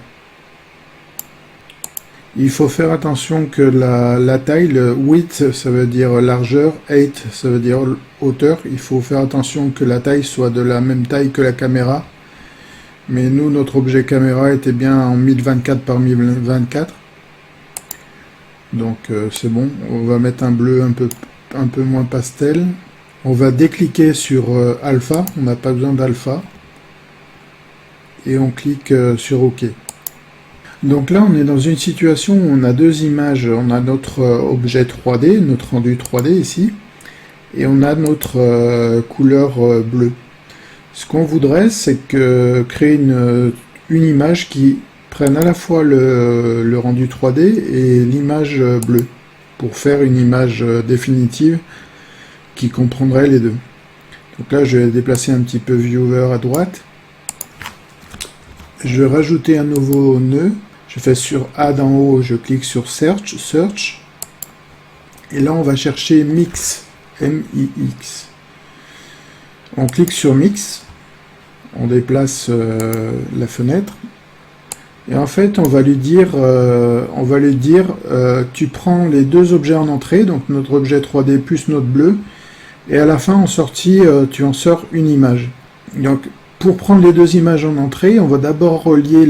Il faut faire attention que la taille, le width, ça veut dire largeur, height, ça veut dire hauteur. Il faut faire attention que la taille soit de la même taille que la caméra. Mais nous, notre objet caméra était bien en 1024 par 1024. Donc c'est bon. On va mettre un bleu un peu moins pastel. On va décliquer sur alpha. On n'a pas besoin d'alpha. Et on clique sur OK. Donc là, on est dans une situation où on a deux images. On a notre objet 3D, notre rendu 3D ici, et on a notre couleur bleue. Ce qu'on voudrait, c'est créer une image qui prenne à la fois le rendu 3D et l'image bleue, pour faire une image définitive qui comprendrait les deux. Donc là, je vais déplacer un petit peu Viewer à droite. Je vais rajouter un nouveau nœud. Je fais sur Add en haut, je clique sur Search, et là on va chercher Mix, M-I-X. On clique sur Mix, on déplace la fenêtre, et en fait on va lui dire, tu prends les deux objets en entrée, donc notre objet 3D plus notre bleu, et à la fin en sortie, tu en sors une image. Donc pour prendre les deux images en entrée, on va d'abord relier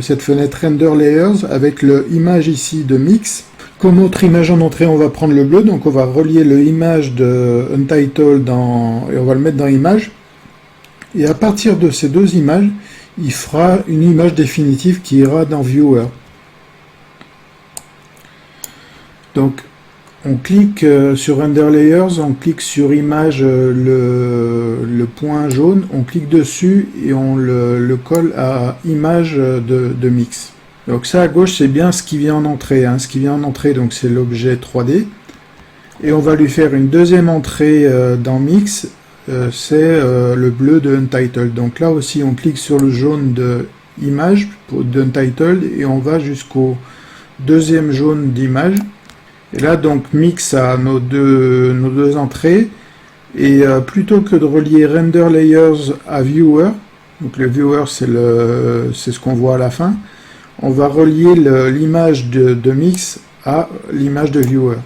cette fenêtre Render Layers avec l'image ici de Mix. Comme autre image en entrée, on va prendre le bleu, donc on va relier l'image de Untitled et on va le mettre dans Image. Et à partir de ces deux images, il fera une image définitive qui ira dans Viewer. Donc on clique sur Render Layers, on clique sur Image, le point jaune, on clique dessus et on le colle à Image de Mix. Donc ça à gauche, c'est bien ce qui vient en entrée. Hein. Ce qui vient en entrée, donc c'est l'objet 3D. Et on va lui faire une deuxième entrée dans Mix, c'est le bleu de Untitled. Donc là aussi, on clique sur le jaune de Image d'Untitled et on va jusqu'au deuxième jaune d'Image. Et là, donc, Mix a nos deux entrées. Et plutôt que de relier Render Layers à Viewer, donc le Viewer, c'est ce qu'on voit à la fin, on va relier l'image de Mix à l'image de Viewer.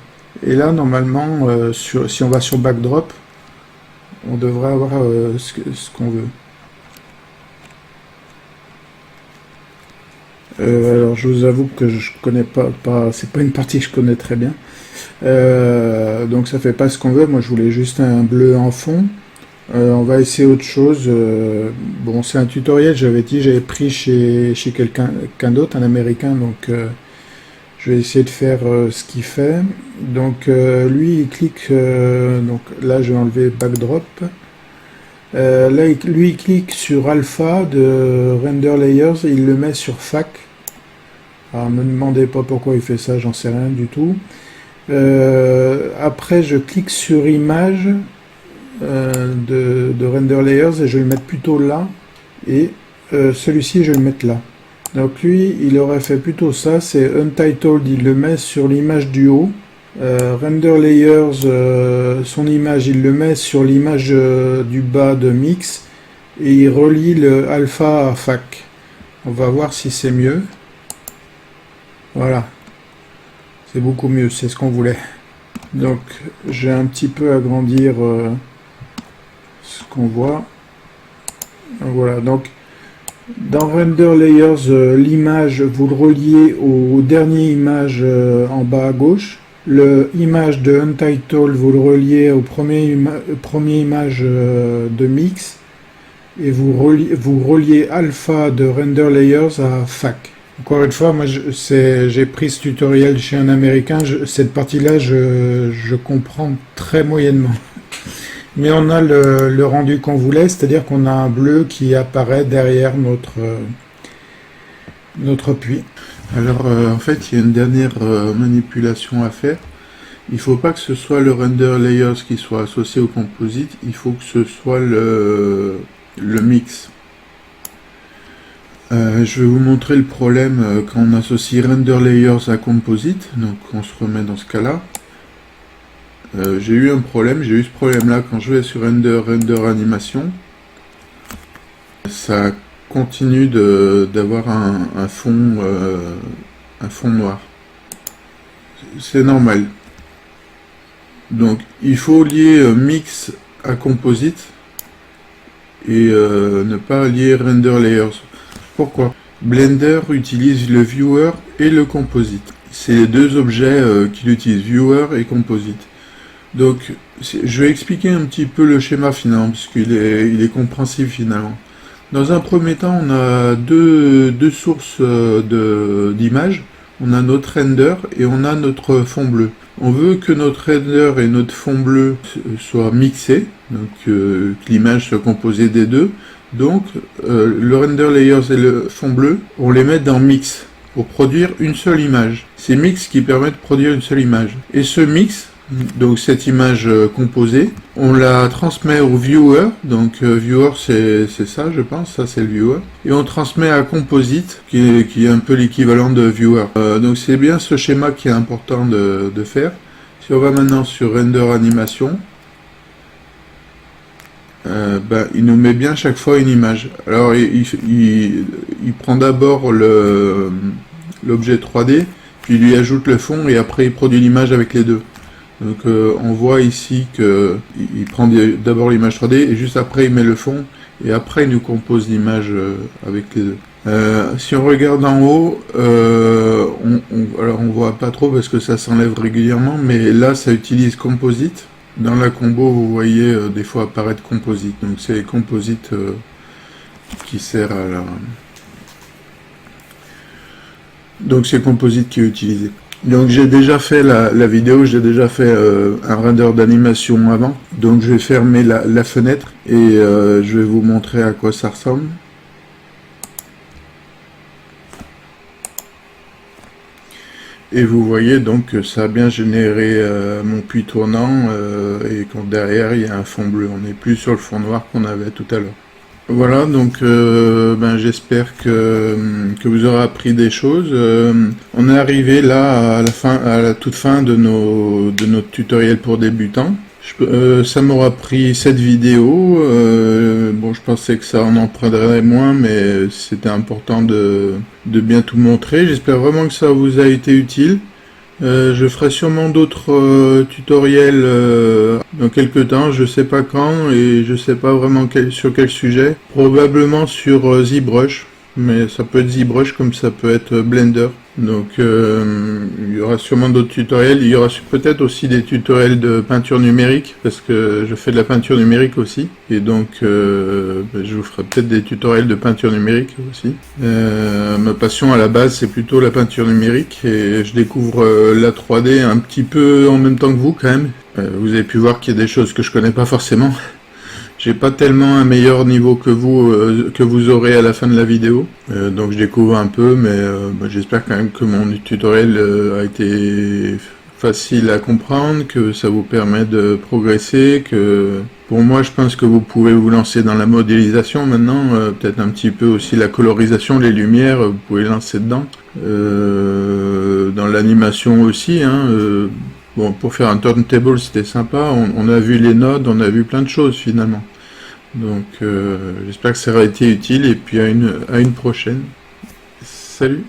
Et là, normalement, si on va sur Backdrop, on devrait avoir ce qu'on veut. Alors je vous avoue que je connais pas c'est pas une partie que je connais très bien, donc ça fait pas ce qu'on veut. Moi je voulais juste un bleu en fond. On va essayer autre chose. Bon, c'est un tutoriel, j'avais pris chez quelqu'un d'autre, un américain, donc je vais essayer de faire ce qu'il fait. Donc lui il clique, donc là je vais enlever backdrop. Là lui il clique sur alpha de render layers et il le met sur fac. Alors ne me demandez pas pourquoi il fait ça, j'en sais rien du tout. Après je clique sur image de render layers et je vais le mettre plutôt là, et celui-ci je vais le mettre là. Donc lui il aurait fait plutôt ça, c'est Untitled, il le met sur l'image du haut. Render Layers, son image, il le met sur l'image du bas de Mix et il relie le alpha à fac. On va voir si c'est mieux. Voilà, c'est beaucoup mieux, c'est ce qu'on voulait. Donc je vais un petit peu agrandir ce qu'on voit. Voilà, donc dans Render Layers, l'image, vous le reliez au dernier image en bas à gauche. L'image de Untitled, vous le reliez au premier image de Mix. Et vous reliez alpha de Render Layers à fac. Encore une fois, moi j'ai pris ce tutoriel chez un américain. Cette partie-là, je comprends très moyennement. Mais on a le rendu qu'on voulait, c'est-à-dire qu'on a un bleu qui apparaît derrière notre puits. Alors en fait il y a une dernière manipulation à faire. Il ne faut pas que ce soit le render layers qui soit associé au composite, il faut que ce soit le mix. Je vais vous montrer le problème quand on associe render layers à composite, donc on se remet dans ce cas là. J'ai eu ce problème là quand je vais sur render animation. Ça continue d'avoir un fond noir. C'est normal. Donc il faut lier mix à composite et ne pas lier render layers. Pourquoi? Blender utilise le viewer et le composite. C'est les deux objets qu'il utilise, viewer et composite. Donc je vais expliquer un petit peu le schéma finalement, parce qu'il est compréhensible finalement. Dans un premier temps, on a deux sources d'images. On a notre render et on a notre fond bleu. On veut que notre render et notre fond bleu soient mixés, donc que l'image soit composée des deux. Donc le render layers et le fond bleu, on les met dans mix pour produire une seule image. C'est mix qui permet de produire une seule image. Et ce mix, donc cette image composée, on la transmet au viewer, donc viewer c'est ça je pense, ça c'est le viewer, et on transmet à composite, qui est un peu l'équivalent de viewer. Donc c'est bien ce schéma qui est important de faire. Si on va maintenant sur render animation, il nous met bien chaque fois une image. Alors il prend d'abord l'objet 3D, puis il lui ajoute le fond, et après il produit l'image avec les deux. Donc on voit ici qu'il prend d'abord l'image 3D et juste après il met le fond et après il nous compose l'image avec les deux. Si on regarde en haut, alors on voit pas trop parce que ça s'enlève régulièrement, mais là ça utilise composite. Dans la combo vous voyez des fois apparaître composite, donc c'est composite qui sert à la... Donc c'est composite qui est utilisé. Donc j'ai déjà fait la vidéo, j'ai déjà fait un render d'animation avant. Donc je vais fermer la fenêtre et je vais vous montrer à quoi ça ressemble. Et vous voyez donc que ça a bien généré mon puits tournant et quand derrière il y a un fond bleu. On n'est plus sur le fond noir qu'on avait tout à l'heure. Voilà, donc j'espère que vous aurez appris des choses. On est arrivé là à la toute fin de notre tutoriel pour débutants. Ça m'aura pris cette vidéo. Bon, je pensais que ça en prendrait moins, mais c'était important de bien tout montrer. J'espère vraiment que ça vous a été utile. Je ferai sûrement d'autres tutoriels dans quelques temps, je sais pas quand et je sais pas vraiment sur quel sujet. Probablement sur ZBrush, mais ça peut être ZBrush comme ça peut être Blender. Donc il y aura sûrement d'autres tutoriels, il y aura peut-être aussi des tutoriels de peinture numérique, parce que je fais de la peinture numérique aussi, et donc je vous ferai peut-être des tutoriels de peinture numérique aussi. Ma passion à la base c'est plutôt la peinture numérique, et je découvre la 3D un petit peu en même temps que vous quand même. Vous avez pu voir qu'il y a des choses que je connais pas forcément. J'ai pas tellement un meilleur niveau que vous aurez à la fin de la vidéo, donc je découvre un peu, mais j'espère quand même que mon tutoriel a été facile à comprendre, que ça vous permet de progresser, que pour moi je pense que vous pouvez vous lancer dans la modélisation maintenant, peut-être un petit peu aussi la colorisation, les lumières, vous pouvez lancer dedans, dans l'animation aussi, hein, bon, pour faire un turntable c'était sympa, on a vu les nodes, on a vu plein de choses finalement. Donc j'espère que ça aura été utile et puis à une prochaine. Salut!